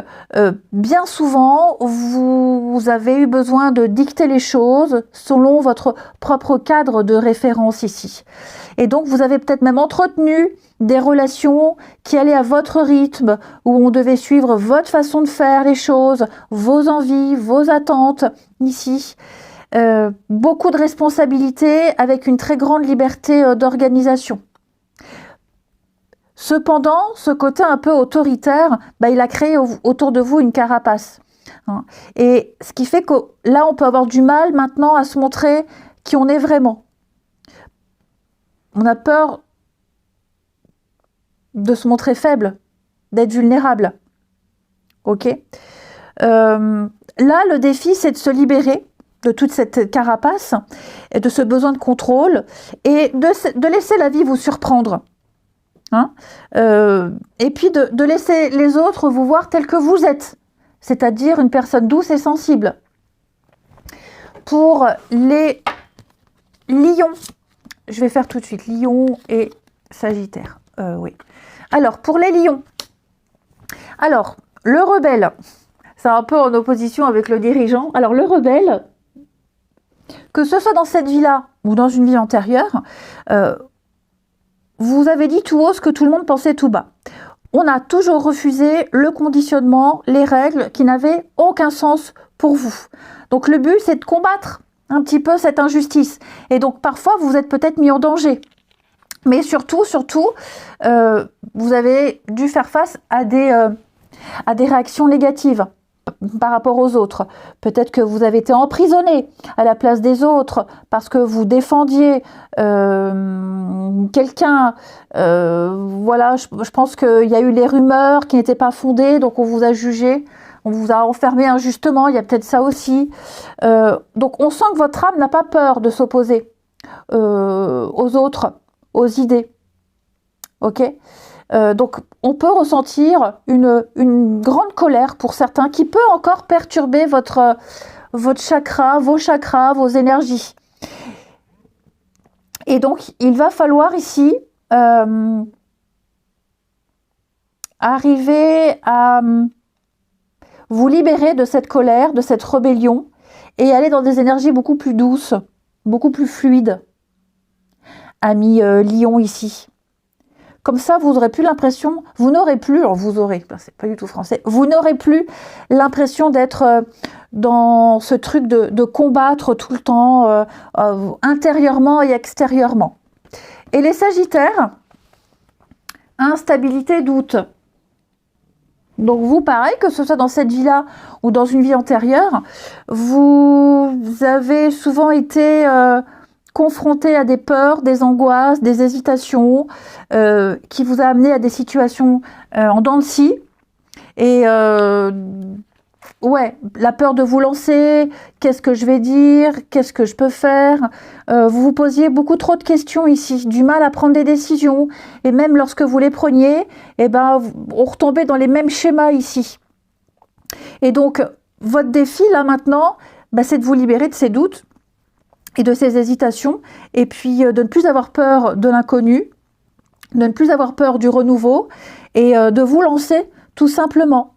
bien souvent, vous avez eu besoin de dicter les choses selon votre propre cadre de référence ici. Et donc, vous avez peut-être même entretenu des relations qui allaient à votre rythme, où on devait suivre votre façon de faire les choses, vos envies, vos attentes ici. Beaucoup de responsabilités avec une très grande liberté d'organisation. Cependant, ce côté un peu autoritaire, il a créé autour de vous une carapace. Hein. Et ce qui fait que là, on peut avoir du mal maintenant à se montrer qui on est vraiment. On a peur de se montrer faible, d'être vulnérable. Ok. Là, le défi, c'est de se libérer de toute cette carapace et de ce besoin de contrôle et de laisser la vie vous surprendre. Hein, et puis de laisser les autres vous voir tels que vous êtes, c'est-à-dire une personne douce et sensible. Pour les lions, je vais faire tout de suite lion et sagittaire. Oui. Alors, pour les lions, alors, le rebelle, c'est un peu en opposition avec le dirigeant. Alors, le rebelle, que ce soit dans cette vie-là ou dans une vie antérieure, vous avez dit tout haut ce que tout le monde pensait tout bas. On a toujours refusé le conditionnement, les règles qui n'avaient aucun sens pour vous. Donc le but, c'est de combattre un petit peu cette injustice. Et donc parfois, vous vous êtes peut-être mis en danger. Mais surtout, vous avez dû faire face à des réactions négatives. par rapport aux autres. Peut-être que vous avez été emprisonné à la place des autres parce que vous défendiez quelqu'un. Voilà, je pense qu'il y a eu les rumeurs qui n'étaient pas fondées, donc on vous a jugé, on vous a enfermé injustement, il y a peut-être ça aussi. Donc on sent que votre âme n'a pas peur de s'opposer aux autres, aux idées. Ok ? Donc on peut ressentir une grande colère pour certains qui peut encore perturber votre chakra, vos énergies. Et donc il va falloir ici arriver à vous libérer de cette colère, de cette rébellion et aller dans des énergies beaucoup plus douces, beaucoup plus fluides. Ami Lion ici. Comme ça, vous n'aurez plus l'impression, vous n'aurez plus, alors vous aurez, c'est pas du tout français, vous n'aurez plus l'impression d'être dans ce truc de combattre tout le temps, intérieurement et extérieurement. Et les Sagittaires, instabilité, doute. Donc vous, pareil, que ce soit dans cette vie-là ou dans une vie antérieure, vous avez souvent été confronté à des peurs, des angoisses, des hésitations, qui vous a amené à des situations en dents de scie. Et ouais, la peur de vous lancer, qu'est-ce que je vais dire, qu'est-ce que je peux faire. Vous vous posiez beaucoup trop de questions ici, du mal à prendre des décisions. Et même lorsque vous les preniez, eh ben, on retombait dans les mêmes schémas ici. Et donc, votre défi, là, maintenant, bah, c'est de vous libérer de ces doutes et de ces hésitations, et puis de ne plus avoir peur de l'inconnu, de ne plus avoir peur du renouveau, et de vous lancer tout simplement.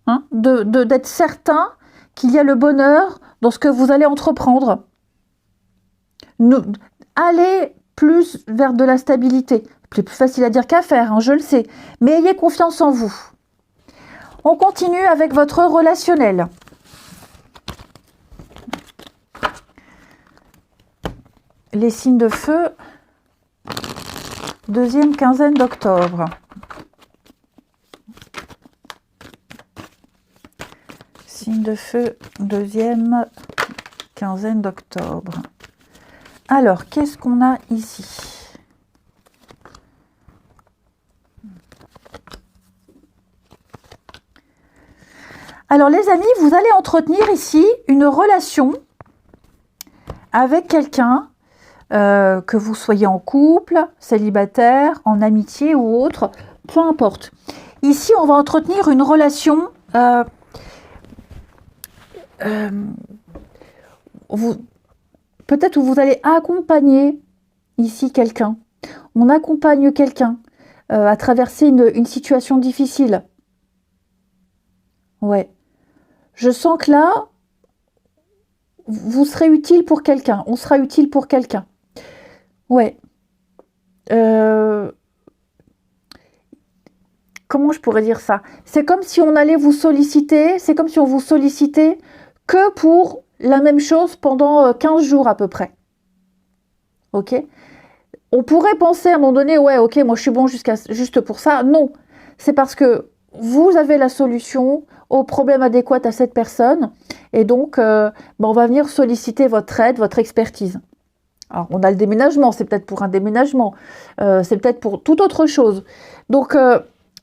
Hein, d'être certain qu'il y a le bonheur dans ce que vous allez entreprendre. Allez plus vers de la stabilité. C'est plus facile à dire qu'à faire, hein, je le sais. Mais ayez confiance en vous. On continue avec votre relationnel. Les signes de feu, deuxième quinzaine d'octobre. Signe de feu, deuxième quinzaine d'octobre. Alors, qu'est-ce qu'on a ici? Alors, les amis, vous allez entretenir ici une relation avec quelqu'un, que vous soyez en couple, célibataire, en amitié ou autre, peu importe. Ici, on va entretenir une relation... peut-être où vous allez accompagner ici quelqu'un. On accompagne quelqu'un à traverser une situation difficile. Ouais. Je sens que là, vous serez utile pour quelqu'un. On sera utile pour quelqu'un. Ouais. Comment je pourrais dire ça? C'est comme si on allait vous solliciter, c'est comme si on vous sollicitait que pour la même chose pendant 15 jours à peu près. Ok? On pourrait penser à un moment donné, ouais, ok, moi je suis bon juste pour ça. Non, c'est parce que vous avez la solution au problème adéquat à cette personne. Et donc, on va venir solliciter votre aide, votre expertise. Alors, on a le déménagement, c'est peut-être pour un déménagement, c'est peut-être pour toute autre chose. Donc,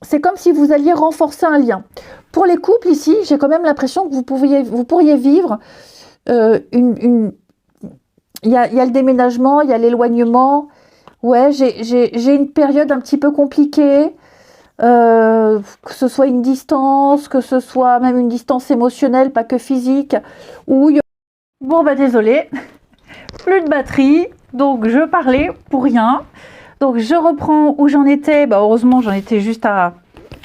c'est comme si vous alliez renforcer un lien. Pour les couples ici, j'ai quand même l'impression que vous pourriez vivre il y a le déménagement, il y a l'éloignement. Ouais, j'ai une période un petit peu compliquée, que ce soit une distance, que ce soit même une distance émotionnelle, pas que physique. Bon, bah désolé, plus de batterie, donc je parlais pour rien. Donc je reprends où j'en étais. Bah, heureusement, j'en étais juste à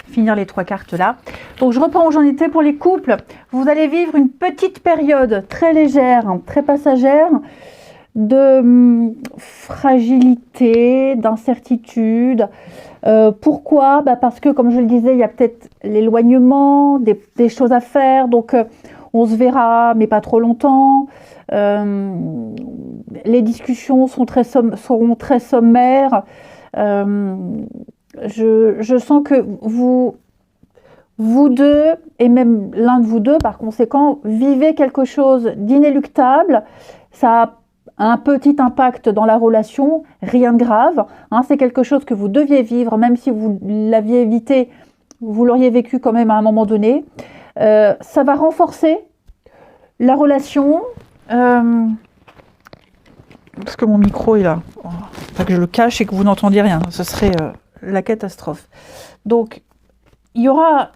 finir les 3 cartes là. Donc je reprends où j'en étais pour les couples. Vous allez vivre une petite période très légère, très passagère, de fragilité, d'incertitude. Pourquoi? Bah parce que, comme je le disais, il y a peut-être l'éloignement, des choses à faire. Donc on se verra, mais pas trop longtemps. Les discussions seront très sommaires. Je sens que vous vous deux, et même l'un de vous deux, par conséquent, vivez quelque chose d'inéluctable. Ça a un petit impact dans la relation, rien de grave. Hein, c'est quelque chose que vous deviez vivre, même si vous l'aviez évité, vous l'auriez vécu quand même à un moment donné. Ça va renforcer la relation. Parce que mon micro est là. Pas que je le cache et que vous n'entendiez rien. Ce serait la catastrophe. Donc, il y aura...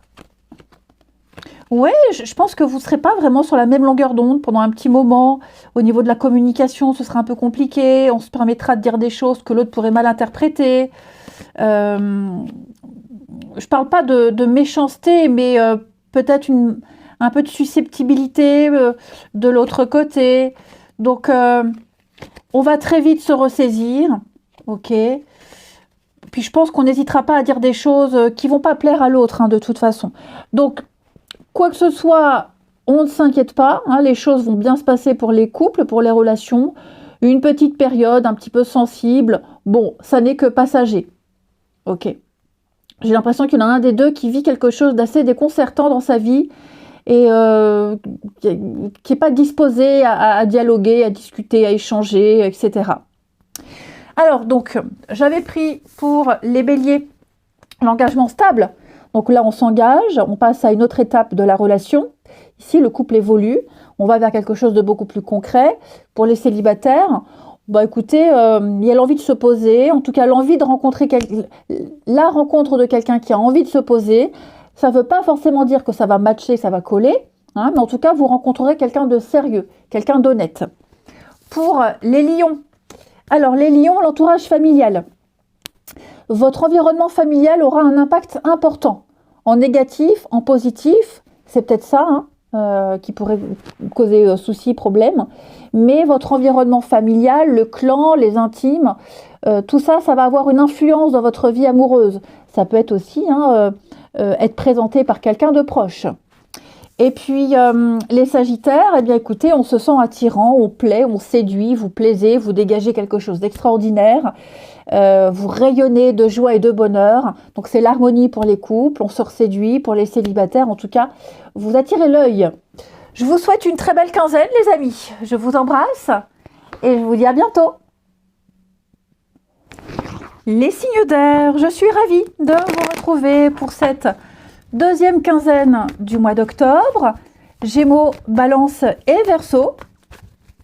Ouais, je pense que vous ne serez pas vraiment sur la même longueur d'onde pendant un petit moment. Au niveau de la communication, ce sera un peu compliqué. On se permettra de dire des choses que l'autre pourrait mal interpréter. Je ne parle pas de méchanceté, mais peut-être un peu de susceptibilité de l'autre côté. Donc, on va très vite se ressaisir. Ok. Puis je pense qu'on n'hésitera pas à dire des choses qui ne vont pas plaire à l'autre, hein, de toute façon. Donc, quoi que ce soit, on ne s'inquiète pas, hein, les choses vont bien se passer pour les couples, pour les relations. Une petite période un petit peu sensible, bon, ça n'est que passager. Ok. J'ai l'impression qu'il y en a un des deux qui vit quelque chose d'assez déconcertant dans sa vie et qui n'est pas disposé à dialoguer, à discuter, à échanger, etc. Alors, donc, j'avais pris pour les béliers l'engagement stable. Donc là, on s'engage, on passe à une autre étape de la relation. Ici, le couple évolue, on va vers quelque chose de beaucoup plus concret. Pour les célibataires, bah écoutez, il y a l'envie de se poser, en tout cas l'envie de rencontrer la rencontre de quelqu'un qui a envie de se poser. Ça ne veut pas forcément dire que ça va matcher, ça va coller, hein, mais en tout cas, vous rencontrerez quelqu'un de sérieux, quelqu'un d'honnête. Pour les lions, alors les lions, l'entourage familial. Votre environnement familial aura un impact important, en négatif, en positif, c'est peut-être ça qui pourrait causer soucis, problèmes, mais votre environnement familial, le clan, les intimes, tout ça, ça va avoir une influence dans votre vie amoureuse. Ça peut être aussi être présenté par quelqu'un de proche. Et puis les sagittaires, eh bien écoutez, on se sent attirant, on plaît, on séduit, vous plaisez, vous dégagez quelque chose d'extraordinaire. Vous rayonnez de joie et de bonheur. Donc c'est l'harmonie pour les couples, on se séduit, pour les célibataires en tout cas, vous attirez l'œil. Je vous souhaite une très belle quinzaine les amis. Je vous embrasse et je vous dis à bientôt. Les signes d'air, je suis ravie de vous retrouver pour cette deuxième quinzaine du mois d'octobre. Gémeaux, Balance et Verseau.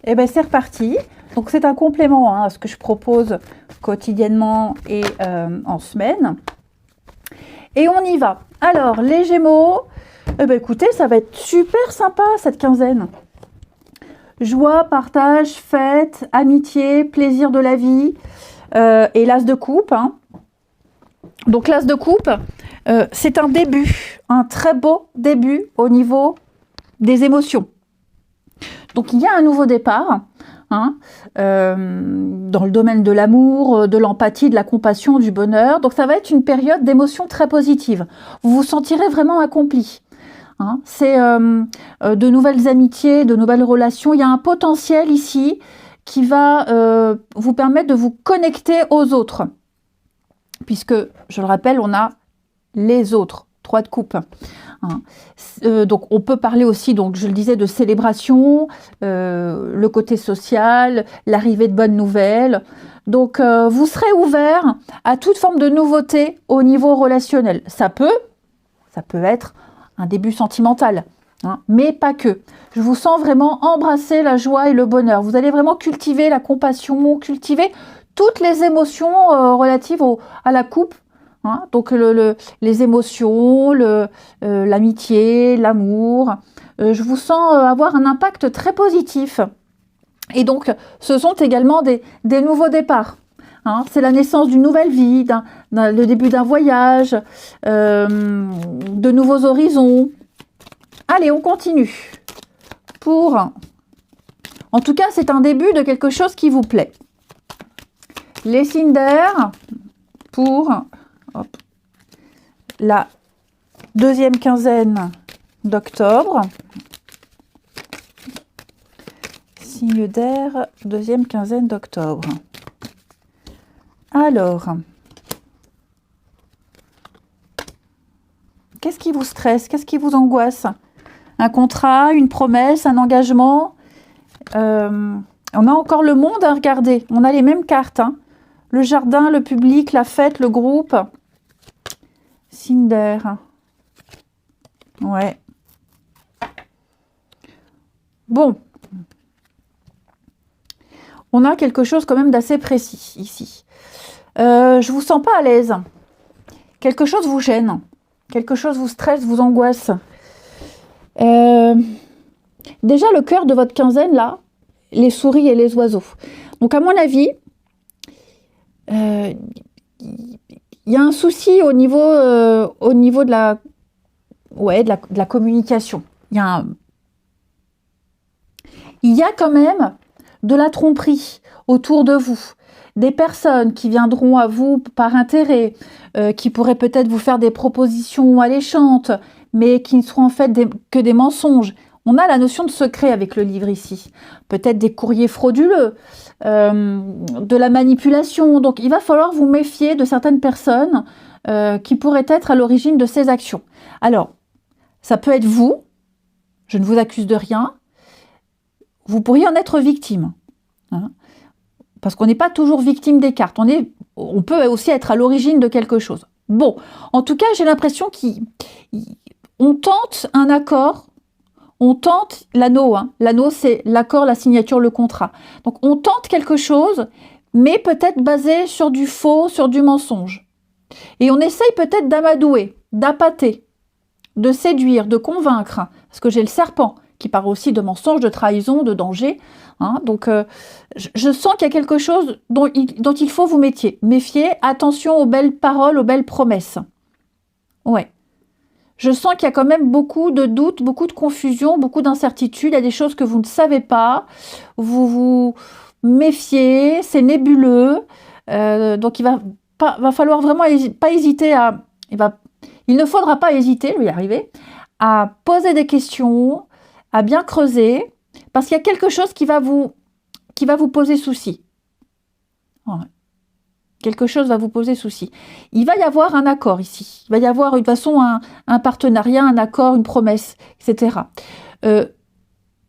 Et bien c'est reparti. Donc c'est un complément à ce que je propose quotidiennement et en semaine. Et on y va. Alors les Gémeaux, écoutez, ça va être super sympa cette quinzaine. Joie, partage, fête, amitié, plaisir de la vie et l'as de coupe. Donc l'as de coupe, c'est un début, un très beau début au niveau des émotions. Donc il y a un nouveau départ. Dans le domaine de l'amour, de l'empathie, de la compassion, du bonheur. Donc ça va être une période d'émotions très positive. Vous vous sentirez vraiment accompli. C'est de nouvelles amitiés, de nouvelles relations. Il y a un potentiel ici qui va vous permettre de vous connecter aux autres. Puisque, je le rappelle, on a les autres, 3 de coupe. Donc on peut parler aussi, donc je le disais, de célébration, le côté social, l'arrivée de bonnes nouvelles. Donc vous serez ouvert à toute forme de nouveauté au niveau relationnel. Ça peut être un début sentimental, mais pas que. Je vous sens vraiment embrasser la joie et le bonheur. Vous allez vraiment cultiver la compassion, cultiver toutes les émotions relatives à la coupe. Donc les émotions, l'amitié, l'amour, je vous sens avoir un impact très positif. Et donc ce sont également des nouveaux départs. C'est la naissance d'une nouvelle vie, le début d'un voyage, de nouveaux horizons. Allez, on continue. En tout cas, c'est un début de quelque chose qui vous plaît. Les signes d'air pour la deuxième quinzaine d'octobre. Signe d'air, deuxième quinzaine d'octobre. Alors, Qu'est-ce qui vous stresse? Qu'est-ce qui vous angoisse? Un contrat, une promesse, un engagement. On a encore le monde à regarder. On a les mêmes cartes. Hein. Le jardin, le public, la fête, le groupe. Cinder. Ouais. Bon. On a quelque chose quand même d'assez précis ici. Je vous sens pas à l'aise. Quelque chose vous gêne. Quelque chose vous stresse, vous angoisse. Déjà, le cœur de votre quinzaine, là, les souris et les oiseaux. Donc, à mon avis, il y a un souci au niveau de la communication. Il y a quand même de la tromperie autour de vous. Des personnes qui viendront à vous par intérêt, qui pourraient peut-être vous faire des propositions alléchantes, mais qui ne seront en fait que des mensonges. On a la notion de secret avec le livre ici. Peut-être des courriers frauduleux, de la manipulation. Donc, il va falloir vous méfier de certaines personnes qui pourraient être à l'origine de ces actions. Alors, ça peut être vous. Je ne vous accuse de rien. Vous pourriez en être victime. Hein, parce qu'on n'est pas toujours victime des cartes. On peut aussi être à l'origine de quelque chose. Bon, en tout cas, j'ai l'impression qu'on tente un accord. On tente l'anneau. Hein. L'anneau, c'est l'accord, la signature, le contrat. Donc, on tente quelque chose, mais peut-être basé sur du faux, sur du mensonge. Et on essaye peut-être d'amadouer, d'appâter, de séduire, de convaincre. Parce que j'ai le serpent, qui parle aussi de mensonge, de trahison, de danger. Hein. Donc, je sens qu'il y a quelque chose dont il faut vous méfier. Attention aux belles paroles, aux belles promesses. Ouais. Je sens qu'il y a quand même beaucoup de doutes, beaucoup de confusion, beaucoup d'incertitudes. Il y a des choses que vous ne savez pas. Vous vous méfiez, c'est nébuleux. Donc, il va falloir vraiment pas hésiter il ne faudra pas hésiter, je vais y arriver, à poser des questions, à bien creuser, parce qu'il y a quelque chose qui va vous poser souci. Ouais. Quelque chose va vous poser souci. Il va y avoir un accord ici. Il va y avoir de toute façon un partenariat, un accord, une promesse, etc.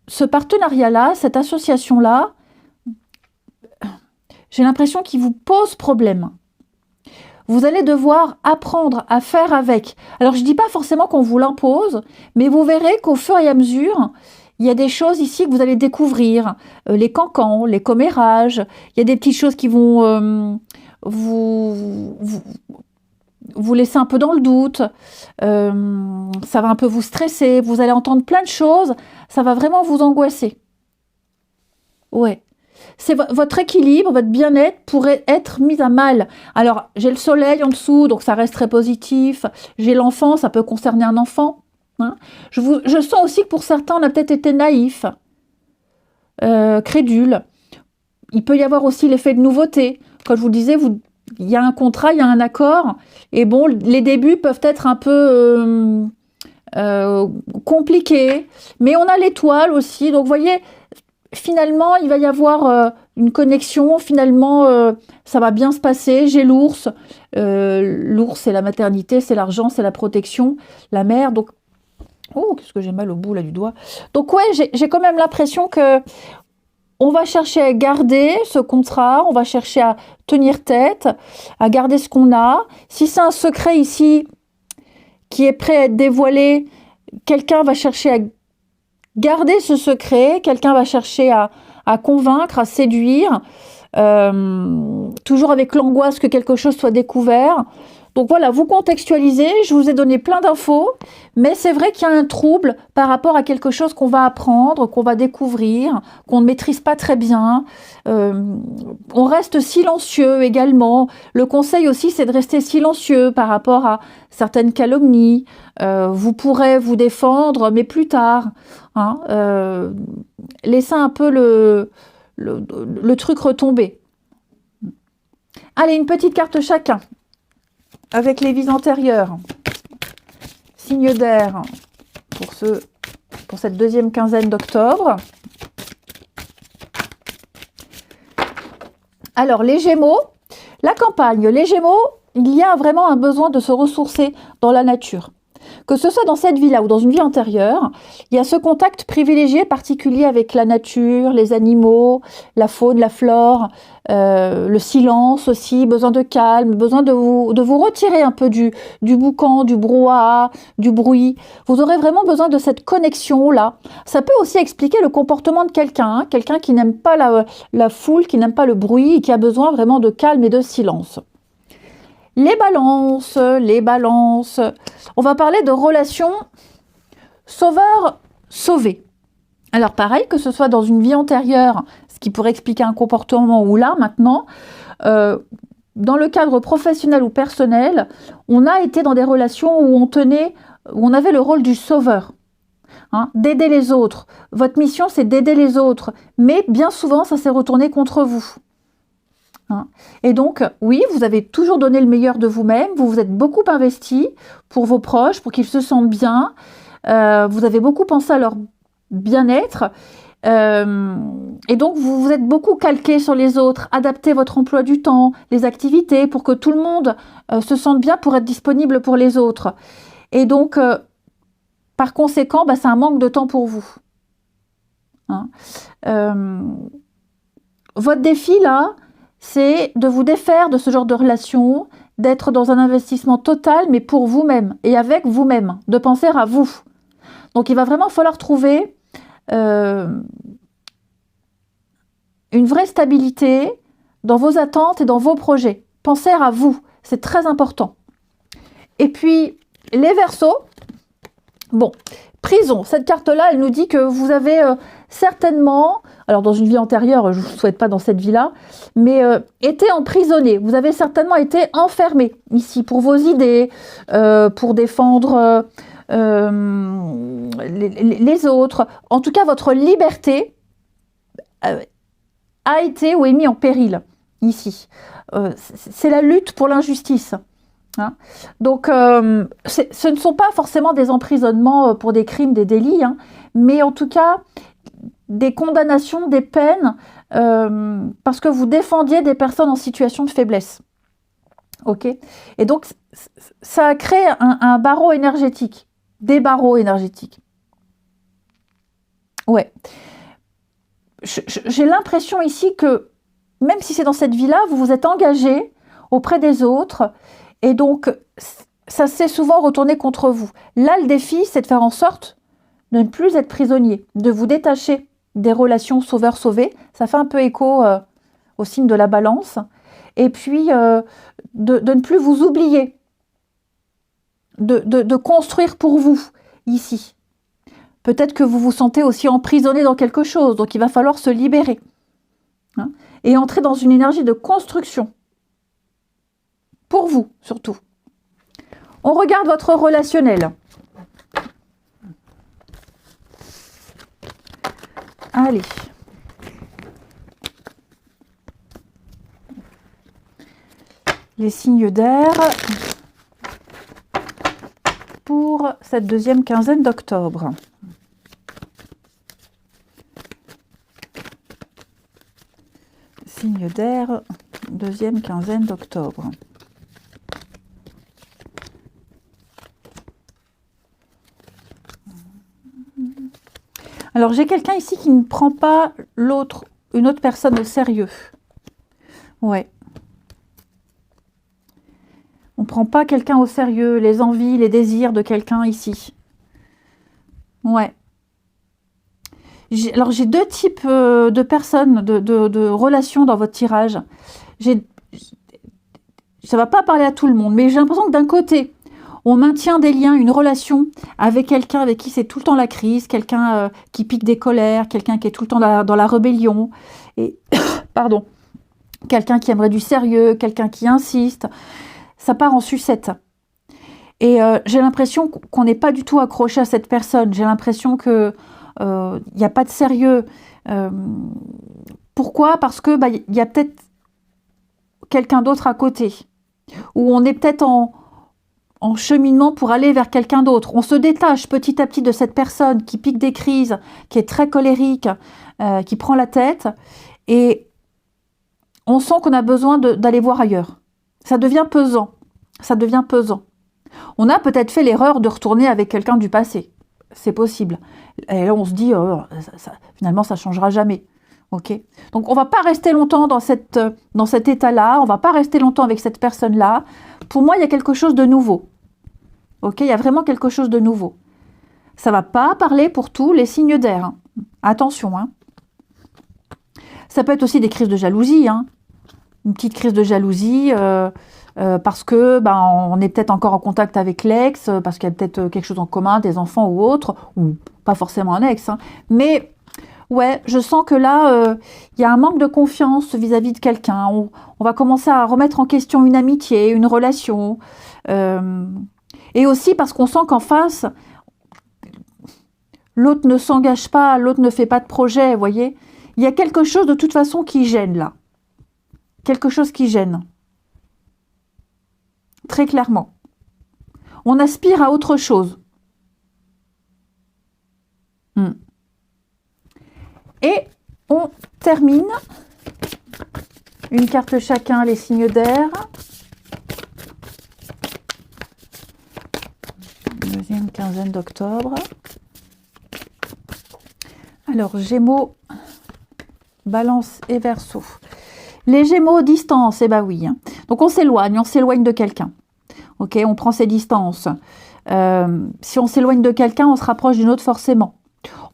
Ce partenariat-là, cette association-là, j'ai l'impression qu'il vous pose problème. Vous allez devoir apprendre à faire avec. Alors, je ne dis pas forcément qu'on vous l'impose, mais vous verrez qu'au fur et à mesure, il y a des choses ici que vous allez découvrir. Les cancans, les commérages. Il y a des petites choses qui vont vous laisser un peu dans le doute. Ça va un peu vous stresser. Vous allez entendre plein de choses. Ça va vraiment vous angoisser. Ouais. C'est votre équilibre, votre bien-être pourrait être mis à mal. Alors, j'ai le soleil en dessous, donc ça reste très positif. J'ai l'enfant, ça peut concerner un enfant. Hein. Je sens aussi que pour certains, on a peut-être été naïf, crédule. Il peut y avoir aussi l'effet de nouveauté. Comme je vous le disais, il y a un contrat, il y a un accord. Et bon, les débuts peuvent être un peu compliqués. Mais on a l'étoile aussi. Donc, vous voyez, finalement, il va y avoir une connexion. Finalement, ça va bien se passer. J'ai l'ours. L'ours, c'est la maternité, c'est l'argent, c'est la protection, la mère. Donc, oh, qu'est-ce que j'ai mal au bout là du doigt. Donc, ouais, j'ai quand même l'impression que on va chercher à garder ce contrat, on va chercher à tenir tête, à garder ce qu'on a. Si c'est un secret ici qui est prêt à être dévoilé, quelqu'un va chercher à garder ce secret, quelqu'un va chercher à convaincre, à séduire, toujours avec l'angoisse que quelque chose soit découvert. Donc voilà, vous contextualisez, je vous ai donné plein d'infos, mais c'est vrai qu'il y a un trouble par rapport à quelque chose qu'on va apprendre, qu'on va découvrir, qu'on ne maîtrise pas très bien. On reste silencieux également. Le conseil aussi, c'est de rester silencieux par rapport à certaines calomnies. Vous pourrez vous défendre, mais plus tard. Hein, laissez un peu le truc retomber. Allez, une petite carte chacun. Avec les vies antérieures, signe d'air pour cette deuxième quinzaine d'octobre. Alors, les Gémeaux, la campagne, les Gémeaux, il y a vraiment un besoin de se ressourcer dans la nature. Que ce soit dans cette vie-là ou dans une vie antérieure, il y a ce contact privilégié, particulier avec la nature, les animaux, la faune, la flore, le silence aussi, besoin de calme, besoin de vous retirer un peu du boucan, du brouhaha, du bruit. Vous aurez vraiment besoin de cette connexion-là. Ça peut aussi expliquer le comportement de quelqu'un, hein, quelqu'un qui n'aime pas la foule, qui n'aime pas le bruit et qui a besoin vraiment de calme et de silence. Les balances. On va parler de relations sauveur-sauvé. Alors pareil, que ce soit dans une vie antérieure, ce qui pourrait expliquer un comportement, ou là, maintenant, dans le cadre professionnel ou personnel, on a été dans des relations où on avait le rôle du sauveur, hein, d'aider les autres. Votre mission, c'est d'aider les autres, mais bien souvent, ça s'est retourné contre vous. Et donc, oui, vous avez toujours donné le meilleur de vous-même, vous vous êtes beaucoup investi pour vos proches, pour qu'ils se sentent bien, vous avez beaucoup pensé à leur bien-être, et donc vous vous êtes beaucoup calqué sur les autres, adapté votre emploi du temps, les activités, pour que tout le monde se sente bien pour être disponible pour les autres. Et donc, par conséquent, c'est un manque de temps pour vous. Hein. Votre défi, là, c'est de vous défaire de ce genre de relation, d'être dans un investissement total, mais pour vous-même et avec vous-même, de penser à vous. Donc, il va vraiment falloir trouver une vraie stabilité dans vos attentes et dans vos projets. Pensez à vous, c'est très important. Et puis, les Verseaux, bon, prison, cette carte-là, elle nous dit que vous avez certainement, alors dans une vie antérieure, je ne vous souhaite pas dans cette vie-là, mais été emprisonné. Vous avez certainement été enfermé ici pour vos idées, pour défendre les autres. En tout cas, votre liberté a été ou est mise en péril ici. C'est la lutte pour l'injustice. Hein. Donc, ce ne sont pas forcément des emprisonnements pour des crimes, des délits, hein, mais en tout cas, des condamnations, des peines, parce que vous défendiez des personnes en situation de faiblesse. Ok. Et donc, ça a créé un barreau énergétique, des barreaux énergétiques. Ouais. J'ai l'impression ici que, même si c'est dans cette vie-là, vous vous êtes engagé auprès des autres, et donc, ça s'est souvent retourné contre vous. Là, le défi, c'est de faire en sorte de ne plus être prisonnier, de vous détacher des relations sauveur-sauvé. Ça fait un peu écho au signe de la balance. Et puis, de ne plus vous oublier, de construire pour vous, ici. Peut-être que vous vous sentez aussi emprisonné dans quelque chose, donc il va falloir se libérer. Hein, et entrer dans une énergie de construction. Pour vous, surtout. On regarde votre relationnel. Allez. Les signes d'air pour cette deuxième quinzaine d'octobre. Signes d'air, deuxième quinzaine d'octobre. Alors, j'ai quelqu'un ici qui ne prend pas une autre personne au sérieux. Ouais. On ne prend pas quelqu'un au sérieux, les envies, les désirs de quelqu'un ici. Ouais. Alors, j'ai deux types de personnes, de relations dans votre tirage. Ça ne va pas parler à tout le monde, mais j'ai l'impression que d'un côté, on maintient des liens, une relation avec quelqu'un avec qui c'est tout le temps la crise, quelqu'un qui pique des colères, quelqu'un qui est tout le temps dans la rébellion, et pardon, quelqu'un qui aimerait du sérieux, quelqu'un qui insiste. Ça part en sucette. Et j'ai l'impression qu'on n'est pas du tout accroché à cette personne. J'ai l'impression que n'y a pas de sérieux. Pourquoi ? Parce que y a peut-être quelqu'un d'autre à côté. Ou on est peut-être en cheminement pour aller vers quelqu'un d'autre. On se détache petit à petit de cette personne qui pique des crises, qui est très colérique, qui prend la tête. Et on sent qu'on a besoin d'aller voir ailleurs. Ça devient pesant. Ça devient pesant. On a peut-être fait l'erreur de retourner avec quelqu'un du passé. C'est possible. Et là, on se dit, finalement, ça ne changera jamais. Ok. Donc, on ne va pas rester longtemps dans cet état-là. On ne va pas rester longtemps avec cette personne-là. Pour moi, il y a quelque chose de nouveau. Ok. Il y a vraiment quelque chose de nouveau. Ça ne va pas parler pour tous les signes d'air. Hein. Attention. Hein. Ça peut être aussi des crises de jalousie. Hein. Une petite crise de jalousie parce que on est peut-être encore en contact avec l'ex, parce qu'il y a peut-être quelque chose en commun, des enfants ou autre, ou pas forcément un ex. Hein. Mais ouais, je sens que là, il y a un manque de confiance vis-à-vis de quelqu'un. On va commencer à remettre en question une amitié, une relation. Et aussi parce qu'on sent qu'en face, l'autre ne s'engage pas, l'autre ne fait pas de projet, vous voyez. Il y a quelque chose de toute façon qui gêne là. Quelque chose qui gêne. Très clairement. On aspire à autre chose. Et on termine. Une carte chacun, les signes d'air. Deuxième quinzaine d'octobre. Alors, Gémeaux, Balance et Verseau. Les Gémeaux, distance, eh ben oui. Hein. Donc on s'éloigne de quelqu'un. Ok, on prend ses distances. Si on s'éloigne de quelqu'un, on se rapproche d'une autre forcément.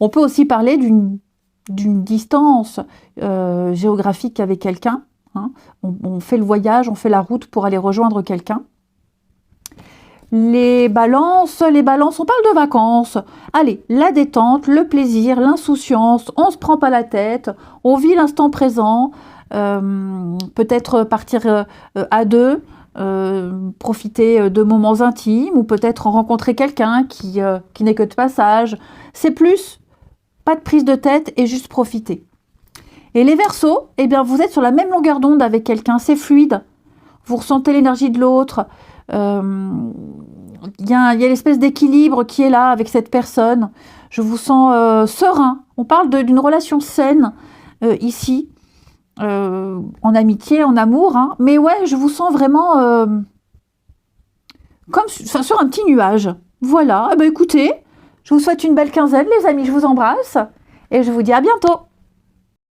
On peut aussi parler d'une distance géographique avec quelqu'un. Hein. On fait le voyage, on fait la route pour aller rejoindre quelqu'un. Les balances, on parle de vacances. Allez, la détente, le plaisir, l'insouciance, on se prend pas la tête, on vit l'instant présent. Peut-être partir à deux, profiter de moments intimes, ou peut-être rencontrer quelqu'un qui n'est que de passage. C'est plus, pas de prise de tête et juste profiter. Et les Verseaux, eh bien, vous êtes sur la même longueur d'onde avec quelqu'un, c'est fluide. Vous ressentez l'énergie de l'autre. Il y a l'espèce d'équilibre qui est là avec cette personne. Je vous sens serein. On parle d'une relation saine ici. En amitié, en amour, hein. Mais ouais, je vous sens vraiment comme sur un petit nuage. Voilà, eh ben, écoutez, je vous souhaite une belle quinzaine les amis, je vous embrasse et je vous dis à bientôt.